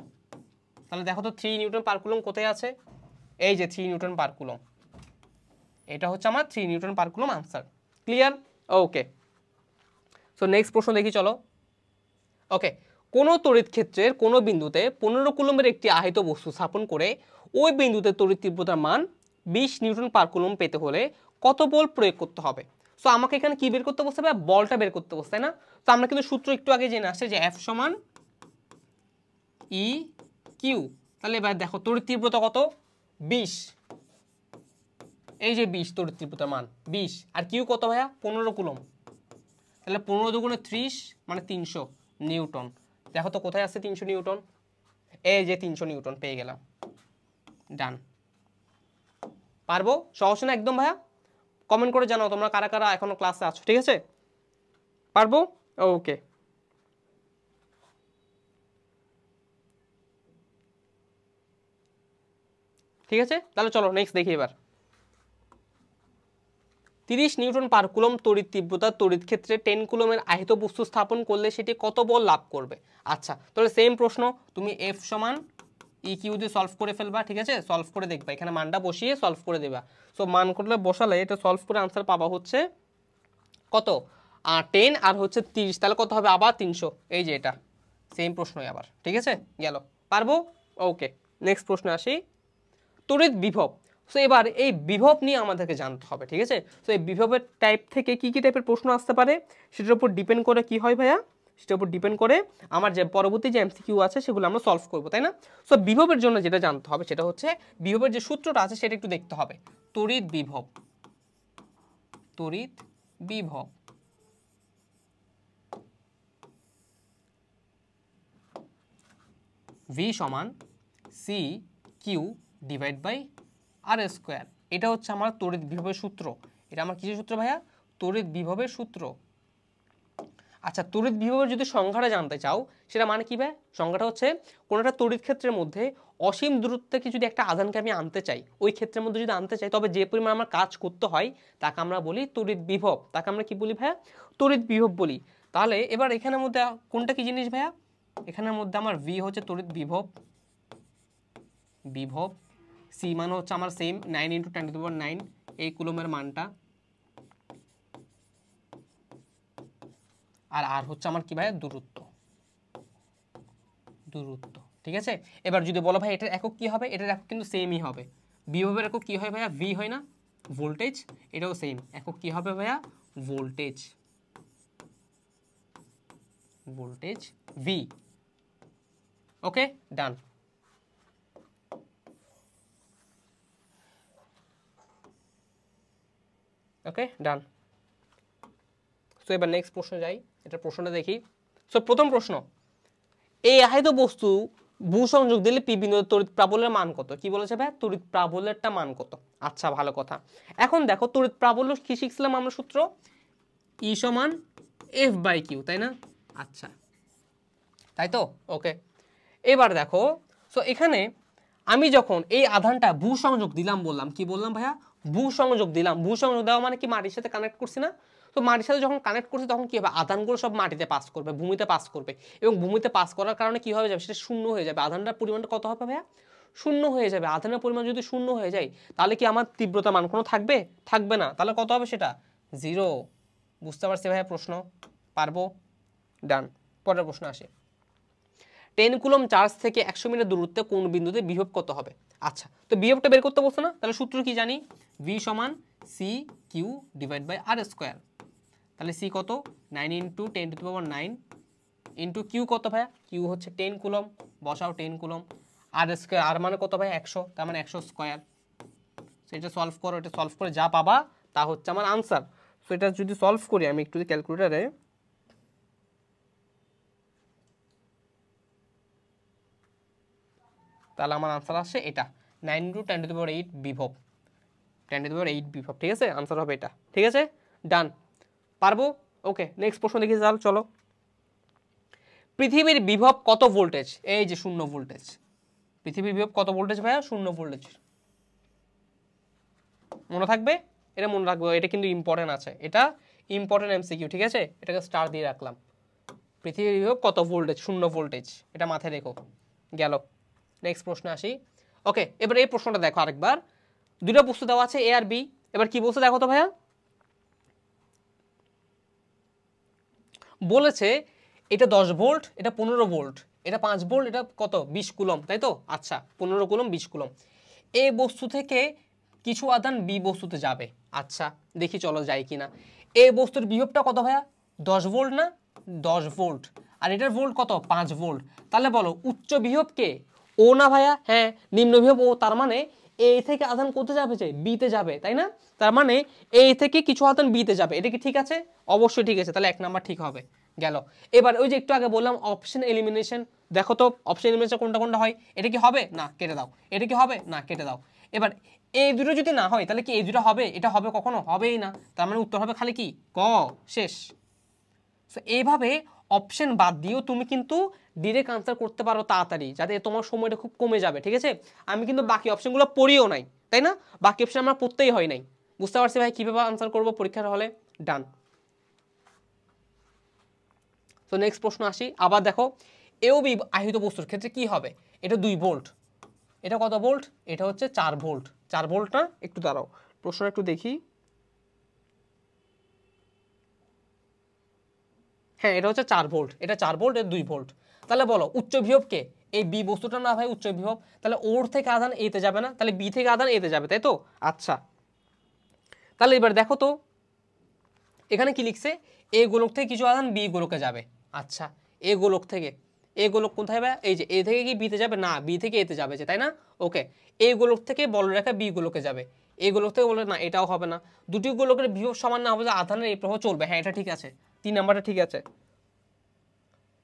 তাহলে দেখো তো 3 নিউটন পার কুলম কোথায় আছে, এই যে 3 নিউটন পার কুলম, এটা হচ্ছে আমার 3 newton per coulomb answer. Clear, okay. So next প্রশ্ন দেখি চলো। ওকে, কোন তড়িৎ ক্ষেত্রের কোন বিন্দুতে 15 কুলম্বের একটি আহিত বস্তু স্থাপন করে ওই বিন্দুতে তড়িৎ তীব্রতার মান 20 নিউটন পার কুলম পেতে হলে কত বল প্রয়োগ করতে হবে। সো আমাকে এখানে কি বের করতে বলছে, বলটা বের করতে বলছে, তাই না। তো আমরা কিন্তু সূত্র একটু আগে জেনে আসছে যে এফ সমান ই কিউ। তাহলে এবার দেখো তড়িৎ তীব্রতা কত, 20, এই যে 20 তড়িৎ তীব্রতার মান 20, আর কিউ কত ভাইয়া 15 কুলম, তাহলে 15 দুগুণে 30 মানে 300 নিউটন। দেখো তো কোথায় আছে 300 নিউটন, এই যে 300 নিউটন পেয়ে গেলাম, ডান। পারবো, সহজ না একদম ভাইয়া, কমেন্ট করে জানাও তোমরা কারা কারা এখনো ক্লাসে আছো, ঠিক আছে, পারবো, ওকে। ঠিক আছে, তাহলে চলো নেক্সট দেখি এবার। 30 নিউটন পার কুলম তড়িৎ তীব্রতা তড়িৎ ক্ষেত্রে 10 কুলমের আহিত বস্তু স্থাপন করলে সেটি কত বল লাভ করবে। আচ্ছা তাহলে সেম প্রশ্ন, তুমি এফ সমান ই কিউ দিয়ে সলভ করে ফেলবা, ঠিক আছে, সলভ করে দেখবা, এখানে মানটা বসিয়ে সলভ করে দেবা। সো মান করলে বসালে এটা সলভ করে আনসার পাবা হচ্ছে কত 10 আর হচ্ছে 30, তাহলে কত হবে আবার 300, এই যে এটা সেম প্রশ্নই আবার, ঠিক আছে, গেল। পারবো, ওকে। নেক্সট প্রশ্ন আসি, তড়িৎ বিভব। সো এবার এই বিভব নিয়ে আমাদেরকে জানতে হবে, ঠিক আছে। সো এই বিভবের টাইপ থেকে কি কি টাইপের প্রশ্ন আসতে পারে সেটার উপর ডিপেন্ড করে কি হয় ভাইয়া, সেটার উপর ডিপেন্ড করে আমার যে পরবর্তী যে এমসিকিউ আছে সেগুলো আমরা সলভ করবো, তাই না? সো বিভবের জন্য যেটা জানতে হবে সেটা হচ্ছে বিভবের যে সূত্রটা আছে সেটা একটু দেখতে হবে। তড়িৎ বিভব, তড়িৎ বিভব V সমান C Q divide by R square. এটা হচ্ছে আমার তড়িৎ বিভবের সূত্র। এটা আমার কিসের সূত্র ভাইয়া? তড়িৎ বিভবের সূত্র। আচ্ছা, তড়িৎ বিভবের যদি সংখ্যাটা জানতে চাও সেটা মানে কি ভাই? সংখ্যাটা হচ্ছে কোনো একটা তড়িৎ ক্ষেত্রের মধ্যে অসীম দূরত্ব থেকে যদি একটা আধানকে আমি আনতে চাই, ওই ক্ষেত্রের মধ্যে যদি আনতে চাই, তবে যে পরিমাণ আমার কাজ করতে হয় তাকে আমরা বলি তড়িৎ বিভব। তাকে আমরা কি বলি ভাইয়া? তড়িৎ বিভব বলি। তাহলে এবার এখানের মধ্যে কোনটা কি জিনিস ভাইয়া? এখানের মধ্যে আমার ভি হচ্ছে তড়িৎ বিভব, বিভব সি মান হচ্ছে আমার সেম 9 × 10⁹ এই কুলমের মানটা, আর আর হচ্ছে আমার কি ভাই? দূরত্ব, দূরত্ব। ঠিক আছে, এবার যদি বলো ভাই এটার একক কি হবে, এটার একক কিন্তু সেমই হবে। বিভবের একক কি হয় ভাইয়া? ভি হয় না? ভোল্টেজ। এটাও সেম, একক কি হবে ভাইয়া? Voltage, voltage V. Okay, done. Okay, done. So এবার নেক্সট প্রশ্ন যাই, এটা প্রশ্নটা দেখি। সো প্রথম প্রশ্ন, এই আহিত বস্তু ভূসংযোগ দিলে পি বিন্দুতে তড়িৎ প্রাবল্যের মান কত? কি বলেছে ভাই? তড়িৎ প্রাবল্যেরটা মান কত? আচ্ছা, ভালো কথা। এখন দেখো তড়িৎ প্রাবল্য কি শিখছিলাম আমরা সূত্র? ই সমান এফ বাই কিউ, তাই না? আচ্ছা, তাই তো? ওকে, এবার দেখো, সো এখানে আমি যখন এই আধানটা ভূসংযোগ দিলাম, বললাম কি বললাম ভাইয়া? ভূসংযোগ দিলাম। ভূসংযোগ দেওয়া মানে কি? মাটির সাথে কানেক্ট করছি না? তো মাটির সাথে যখন কানেক্ট করছি তখন কি হবে? আধানগুলো সব মাটিতে পাস করবে, ভূমিতে পাস করবে, এবং ভূমিতে পাস করার কারণে কি হয়ে যাবে? সেটা শূন্য হয়ে যাবে। আধানটার পরিমাণটা কত হবে ভাইয়া? শূন্য হয়ে যাবে। আধানের পরিমাণ যদি শূন্য হয়ে যায় তাহলে কি আমার তীব্রতা মান কোনো থাকবে? থাকবে না। তাহলে কত হবে সেটা? 0। বুঝতে পারছি ভাইয়া প্রশ্ন? পারবো? ডান। পরের প্রশ্ন আসে, 10 কুলম চার্জ থেকে 100 মিটার দূরত্বে কোন বিন্দুতে বিভব কত হবে? আচ্ছা, তো বিভবটা বের করতে বলছো না? তাহলে সূত্র কি জানি? ভি সমান C Q divide by R square. তাহলে সি কত? 9 × 10⁹ ইন্টু কিউ কত ভাইয়া? কিউ হচ্ছে 10 কুলম, বসাও 10 কুলম। আর স্কোয়ার, আর মানে কত ভাই? 100, তার মানে 100 স্কোয়ার। সো এটা সলভ করো, এটা সলভ করে যা পাবা তা হচ্ছে আমার আনসার। সো এটা যদি সলভ করি আমি একটু ক্যালকুলেটারে, তাহলে আমার আনসার আসছে এটা 9 × 10⁸ বিভব, 10⁸ বিভব। ঠিক আছে, আনসার হবে এটা। ঠিক আছে, ডান। পারবো? ওকে, নেক্সট প্রশ্ন দেখি তাহলে, চলো। পৃথিবীর বিভব কত ভোল্টেজ? এই যে 0 ভোল্টেজ। পৃথিবীর বিভব কত ভোল্টেজ ভাইয়া? 0 ভোল্টেজ। মনে থাকবে? এটা মনে রাখবে, এটা কিন্তু ইম্পর্টেন্ট আছে, এটা ইম্পর্টেন্ট এমসিকিউ। ঠিক আছে, এটাকে স্টার দিয়ে রাখলাম। পৃথিবীর বিভব কত ভোল্টেজ? 0 ভোল্টেজ, এটা মাথায় রেখো। গেল, নেক্সট প্রশ্ন আসি। ওকে, এবার এই প্রশ্নটা দেখো আরেকবার। দুটো বস্তু দেওয়া আছে এ আর বি। এবার কি বলছে দেখো তো ভাইয়া? বলেছে এটা 10 ভোল্ট, এটা 15 ভোল্ট, এটা 5 ভোল্ট, এটা কত? 20 কুলম, তাই তো? আচ্ছা, 15 কুলম 20 কুলম। এ বস্তু থেকে কিছু আধান বি বস্তুতে যাবে। আচ্ছা, দেখি চলো যায় কিনা। এ বস্তুর বিভবটা কত ভাইয়া? 10 ভোল্ট না? 10 ভোল্ট। আর এটার ভোল্ট কত? 5 ভোল্ট। তাহলে বলো উচ্চ বিভব কে? ও না ভাইয়া? হ্যাঁ, নিম্ন বিভব ও। তার মানে এ থেকে আধান কোথায় যাবে? বিতে যাবে, তাই না? তার মানে এ থেকে কিছু আধান বিতে যাবে। এটা কি ঠিক আছে? অবশ্যই ঠিক আছে। তাহলে 1 নাম্বার ঠিক হবে। গেল। এবার ওই যে একটু আগে বললাম অপশন এলিমিনেশন, দেখো তো অপশন এলিমিনেশন কোনটা কোনটা হয়। এটা কি হবে? না, কেটে দাও। এটা কি হবে? না, কেটে দাও। এবার এই দুটো যদি না হয় তাহলে কি এই দুটো হবে? এটা হবে? কখনো হবেই না। তার মানে উত্তর হবে খালি কি ক। শেষ। সো এইভাবে অপশন বাদ দিয়েও তুমি কিন্তু ডিরেক্ট আনসার করতে পারো তাড়াতাড়ি, যাতে তোমার সময়টা খুব কমে যাবে। ঠিক আছে, আমি কিন্তু বাকি অপশনগুলো পড়িও নাই, তাই না? বাকি অপশন আমার পড়তেই হয় নাই। বুঝতে পারছি ভাই কীভাবে আনসার করবো পরীক্ষার হলে? ডান। তো নেক্সট প্রশ্ন আসি। আবার দেখো, এও বি আহিত বস্তুর ক্ষেত্রে কি হবে? এটা 2 ভোল্ট, এটা কত ভোল্ট? এটা হচ্ছে 4 ভোল্ট। 4 ভোল্ট না? একটু দাঁড়াও, প্রশ্নটা একটু দেখি। হ্যাঁ, এটা হচ্ছে 4 ভোল্ট, এটা 4 ভোল্ট, এটা 2 ভোল্ট। তাহলে বলো উচ্চ বিভব কে? এই বি বস্তুটা না ভাই উচ্চ বিভব। তাহলে ওর থেকে আধান এতে যাবে না, তাহলে বি থেকে আধান এতে যাবে, তাই তো? আচ্ছা, তাহলে এবার দেখো তো এখানে কি লিখছে? এ গোলক থেকে কিছু আধান বি গোলকে যাবে। আচ্ছা, এ গোলক থেকে, এ গোলক কোথায় হবে? এই যে এ থেকে কি বিতে যাবে? না, বি থেকে এতে যাবে যে, তাই না? ওকে, এ গোলক থেকে বলরেখা বি গোলকে যাবে, এ গোলক থেকে বলে না, এটাও হবে না। দুটি গোলকের বিভব সমান না হবে যে আধানের এই প্রভাব চলবে। হ্যাঁ, এটা ঠিক আছে, 3 নাম্বারটা ঠিক আছে,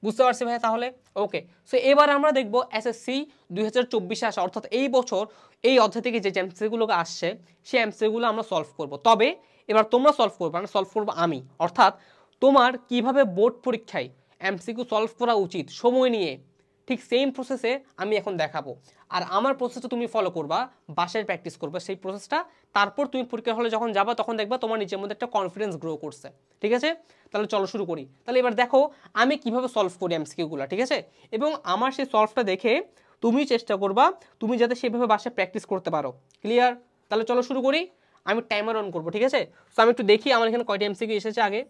বুঝতে পারছি ভাই তাহলে। ওকে, সো এবার আমরা দেখব এসএসসি 2024-এ আসা, অর্থাৎ এই বছর এই অধ্যায় থেকে যে এমসিকিউগুলো আসছে সেই এমসিকিউগুলো আমরা সলভ করব। তবে এবার তোমরা সলভ করবে না, সলভ করবো আমি। অর্থাৎ তোমার কিভাবে বোর্ড পরীক্ষায় এমসিকিউ সলভ করা উচিত সময় নিয়ে, ঠিক সেম প্রসেসে আমি এখন দেখাবো। আর আমার প্রসেসটা তুমি ফলো করবা, বাসায় প্র্যাকটিস করবা সেই প্রসেসটা। তারপর তুমি পরীক্ষার হলে যখন যাবা তখন দেখবা তোমার নিজের মধ্যে একটা কনফিডেন্স গ্রো করছে। ঠিক আছে, তাহলে চলো শুরু করি। তাহলে এবার দেখো আমি কিভাবে সলভ করি এমসিকিউগুলো, ঠিক আছে? এবং আমার সেই সলভটা দেখে তুমি চেষ্টা করবা তুমি যাতে সেভাবে বাসায় প্র্যাকটিস করতে পারো। ক্লিয়ার? তাহলে চলো শুরু করি। আমি টাইমার অন করবো, ঠিক আছে? সো আমি একটু দেখি আমার এখানে কয়টা এমসিকিউ এসেছে আগে।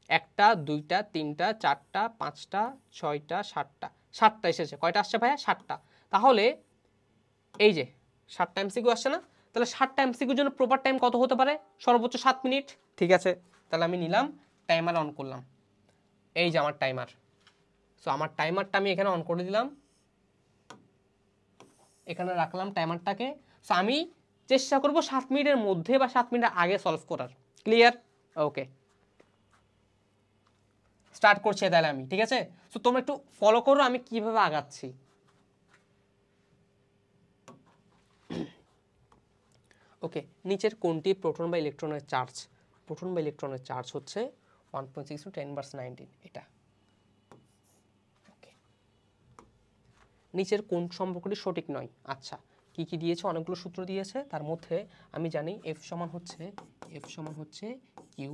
1টা 2টা 3টা 4টা 5টা 6টা 7টা, 7টা এসেছে। কয়টা আসছে ভাইয়া? 7টা। তাহলে এই যে 7টা এমসিকিউ আসছে না? তাহলে 7টা এমসিকিউর জন্য প্রপার টাইম কত হতে পারে? সর্বোচ্চ 7 মিনিট। ঠিক আছে, তাহলে আমি নিলাম, টাইমার অন করলাম। এই যে আমার টাইমার। সো আমার টাইমারটা আমি এখানে অন করে দিলাম, এখানে রাখলাম টাইমারটাকে। সো আমি চেষ্টা করব 7 মিনিটের মধ্যে বা 7 মিনিটের আগে সলভ করার। ক্লিয়ার? ওকে, স্টার্ট করছি তাহলে আমি, ঠিক আছে? সো তোমরা একটু ফলো করো আমি কিভাবে আগাচ্ছি। ওকে, নিচের কোনটি প্রোটন বা ইলেকট্রনের চার্জ? প্রোটন বা ইলেকট্রনের চার্জ হচ্ছে 1.6 × 10⁻19, এটা। ওকে, নিচের কোন সম্পর্কটি সঠিক নয়? আচ্ছা, কি কি দিয়েছে? অনেকগুলো সূত্র দিয়েছে, তার মধ্যে আমি জানি এফ সমান হচ্ছে কিউ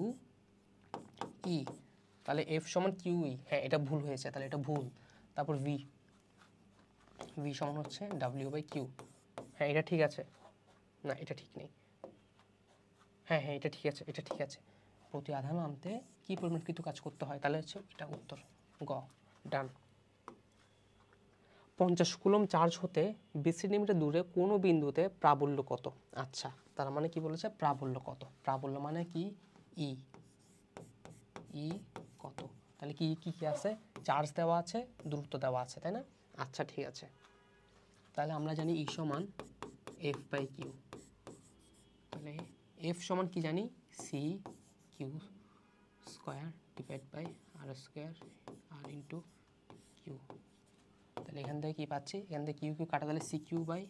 ই। তাহলে এফ সমান কিউ ই, হ্যাঁ এটা ভুল হয়েছে, তাহলে এটা ভুল। তারপর ভি সমান হচ্ছে W/Q, হ্যাঁ এটা ঠিক আছে। না, এটা ঠিক নেই। হ্যাঁ হ্যাঁ, এটা ঠিক আছে, এটা ঠিক আছে। প্রতি আধান আনতে কি পরিমাণ কিন্তু কাজ করতে হয়, তাহলে হচ্ছে এটা উত্তর গ, ডান। 50 কুলম্ব চার্জ হতে 20 সেন্টিমিটার দূরে কোনো বিন্দুতে প্রাবল্য কত? আচ্ছা, তার মানে কি বলেছে? প্রাবল্য কত? প্রাবল্য মানে কি? ই। কত? তাহলে কি কি কি আছে? চার্জ দেওয়া আছে, দূরত্ব দেওয়া আছে, তাই না? আচ্ছা ঠিক আছে, তাহলে আমরা জানি ই সমান F/Q। তাহলে এফ সমান কি জানি? C Q square divide by R square R into Q. তাহলে এখান থেকে কি পাচ্ছি? এখান থেকে কিউ কিউ কাটা, তাহলে C Q by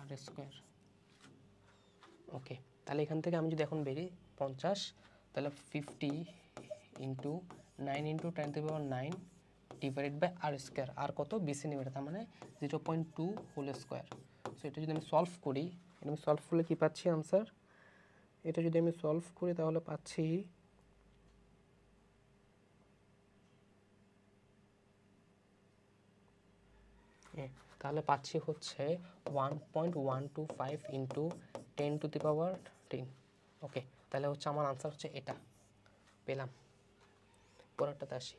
R square. Okay, তাহলে এখান থেকে আমি যদি এখন বেরি 50, তাহলে 50 into 9 into 10⁻9 divided by R square, আর কত? 20 সেন্টিমিটার, তার মানে 0.2 হোল স্কোয়ার। সো এটা যদি আমি সলভ করি, এটা আমি সলভ করলে কি পাচ্ছি আনসার? এটা যদি আমি সলভ করি তাহলে পাচ্ছি তাহলে পাচ্ছি হচ্ছে 1.125 ইন্টু 10⁻10। ওকে, তাহলে হচ্ছে আমার আনসার হচ্ছে এটা, পেলাম। পরেরটাতে আসি।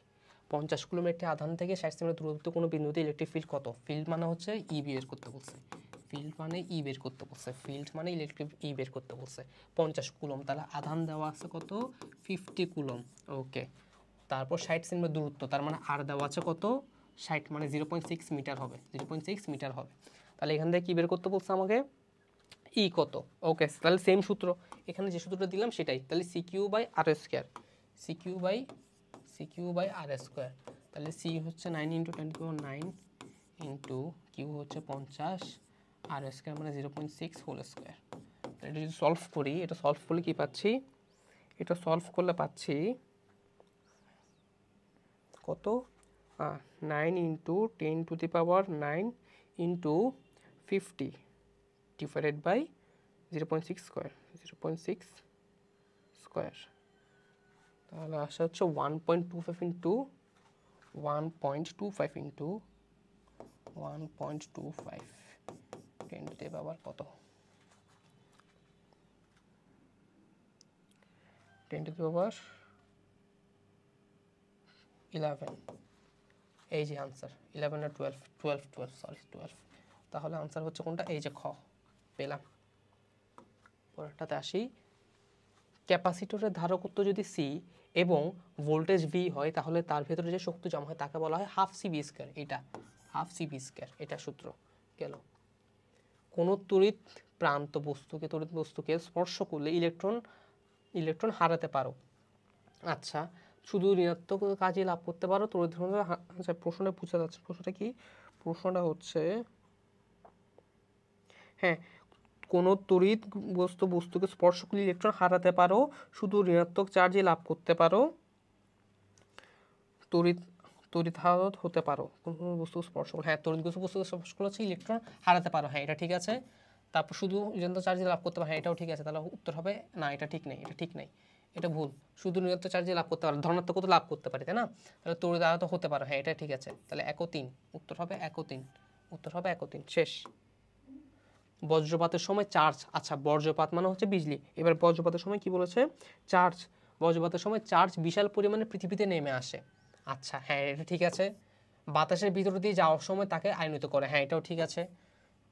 50 কুলম্ব একটি আধান থেকে 60 সেন্টিমিটার দূরত্ব কোনো বিন্দুতে ইলেকট্রিক ফিল্ড কত? ফিল্ড মানে হচ্ছে ই বের করতে বলছে, ফিল্ড মানে ই বের করতে বলছে, ফিল্ড মানে ইলেকট্রিক ই বের করতে বলছে। 50 কুলম্ব, তাহলে আধান দেওয়া আছে কত? 50 কুলম্ব। ওকে, তারপর 60 সেন্টিমিটার দূরত্ব, তার মানে আর দেওয়া আছে কত? 60, মানে 0.6 মিটার হবে, 0.6 মিটার হবে। তাহলে এখান থেকে কি বের করতে বলছে আমাকে? ই কত? ওকে, তাহলে সেম সূত্র, এখানে যে সূত্রটা দিলাম সেটাই। তাহলে C Q by R square, C Q by R square. তাহলে সি হচ্ছে 9 ইন্টু 10⁻9 ইন্টু কিউ হচ্ছে 50 আর স্কোয়ার মানে 0.6 হোল স্কোয়ার। এটা যদি সলভ করি, এটা সলভ করলে কি পাচ্ছি? এটা সলভ করলে পাচ্ছি কত? 9 into 10⁻9 into 50 divided by 0.6 square, 0.6 square. তাহলে আসা হচ্ছে 1.25 ইন্টু 1.25 ইন্টু 1.25 10⁻, কত? 10⁻11। এই যে আনসার 11 আর 12, সরি 12। তাহলে আনসার হচ্ছে কোনটা? এই যে খ, পেলাম। পরেরটাতে আসি। ক্যাপাসিটরের ধারকত্ব যদি সি এবং ভোল্টেজ ভি হয় তাহলে তার ভেতরে যে শক্তি জমা হয় তাকে বলা হয় হাফ সি বি স্কয়ার। এটা হাফ সি বি স্কয়ার, এটা সূত্র গেল। কোনো তড়িৎ বস্তুকে স্পর্শ করলে ইলেকট্রন হারাতে পারো। আচ্ছা, শুধু ঋণাত্মক কাজে লাভ করতে পারো তড়িৎ। আচ্ছা, প্রশ্নটা বুঝা যাচ্ছে। প্রশ্নটা কি? প্রশ্নটা হচ্ছে হ্যাঁ, কোনো তড়িৎ বস্তুকে স্পর্শ করলে ইলেকট্রন হারাতে পারো, শুধু ঋণাত্মক চার্জে লাভ করতে পারো, তড়িৎহারক হতে পারো। কোনো বস্তু স্পর্শ করলে, হ্যাঁ তড়িৎ বস্তুকে স্পর্শ করলে হচ্ছে ইলেকট্রন হারাতে পারো, হ্যাঁ এটা ঠিক আছে। তারপর শুধু ঋণাত্মক চার্জে লাভ করতে পারো, হ্যাঁ এটাও ঠিক আছে। তাহলে উত্তর হবে না, এটা ঠিক নেই, এটা ঠিক নেই, এটা ভুল। শুধু ঋণাত্মক চার্জে লাভ করতে পারো, ধনাত্মক তো লাভ করতে পারি, তাই না? তাহলে তড়িৎহারক হতে পারো, হ্যাঁ এটা ঠিক আছে। তাহলে 1 ও 3 উত্তর হবে 1 ও 3, উত্তর হবে 1 ও 3। শেষ। বজ্রপাতের সময় চার্জ, আচ্ছা বজ্রপাত মানে হচ্ছে বিজলি। এবার বজ্রপাতের সময় কি বলেছে? চার্জ। বজ্রপাতের সময় চার্জ বিশাল পরিমাণে পৃথিবীতে নেমে আসে। আচ্ছা হ্যাঁ এটা ঠিক আছে। বাতাসের ভিতর দিয়ে যাওয়ার সময় তাকে আয়নিত করে, হ্যাঁ এটাও ঠিক আছে।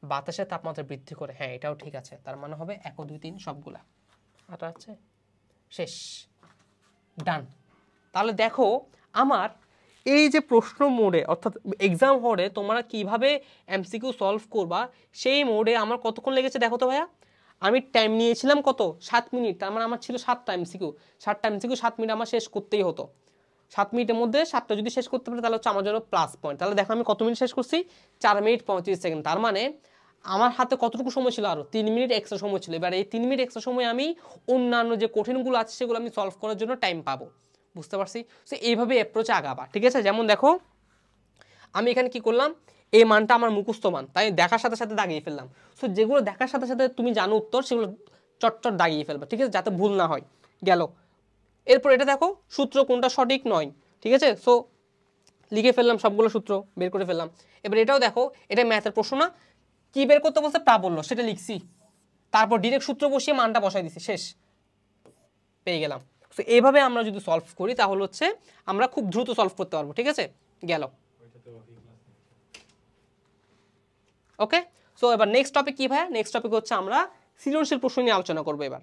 বাতাসের তাপমাত্রা বৃদ্ধি করে, হ্যাঁ এটাও ঠিক আছে। তার মানে হবে 1 2 3 সবগুলা। আটা আছে, শেষ, ডান। তাহলে দেখো আমার এই যে প্রশ্ন মোডে অর্থাৎ এক্সাম হলে তোমরা কিভাবে এমসিকিউ সলভ করবা সেই মোডে আমার কতক্ষণ লেগেছে দেখো তো ভাইয়া। আমি টাইম নিয়েছিলাম কত? 7 মিনিট। তার মানে আমার ছিল 7টা এমসিকিউ। 7টা এমসিকিউ 7 মিনিট আমার শেষ করতেই হতো। 7 মিনিটের মধ্যে 7টা যদি শেষ করতে পারি তাহলে হচ্ছে আমার জন্য প্লাস পয়েন্ট। তাহলে দেখো আমি কত মিনিট শেষ করছি? 4 মিনিট 35 সেকেন্ড। তার মানে আমার হাতে কতটুকু সময় ছিল? আরও 3 মিনিট এক্সট্রা সময় ছিল। এবার এই 3 মিনিট এক্সট্রা সময় আমি অন্যান্য যে কঠিনগুলো আছে সেগুলো আমি সলভ করার জন্য টাইম পাবো। বুঝতে পারছি? সো এইভাবে অ্যাপ্রোচে আগাবা, ঠিক আছে? যেমন দেখো আমি এখানে কি করলাম, এই মানটা আমার মুখস্থ মান, তাই দেখার সাথে সাথে দাগিয়ে ফেললাম। সো যেগুলো দেখার সাথে সাথে তুমি জানো উত্তর সেগুলো চটচট দাগিয়ে ফেলবা, ঠিক আছে, যাতে ভুল না হয়। গেল। এরপর এটা দেখো সূত্র কোনটা সঠিক নয়, ঠিক আছে? সো লিখে ফেললাম, সবগুলো সূত্র বের করে ফেললাম। এবার এটাও দেখো, এটা ম্যাথের প্রশ্ন না, কি বের করতে বলছে প্রাবল্য সেটা লিখছি, তারপর ডিরেক্ট সূত্র বসিয়ে মানটা বসাই দিছি, শেষ, পেয়ে গেলাম। সো এইভাবে আমরা যদি সলভ করি তাহলে হচ্ছে আমরা খুব দ্রুত সলভ করতে পারবো, ঠিক আছে? গেল। ওকে, সো এবার নেক্সট টপিক কি ভাইয়া? নেক্সট টপিক হচ্ছে আমরা সৃজনশীল প্রশ্ন নিয়ে আলোচনা করবো এবার।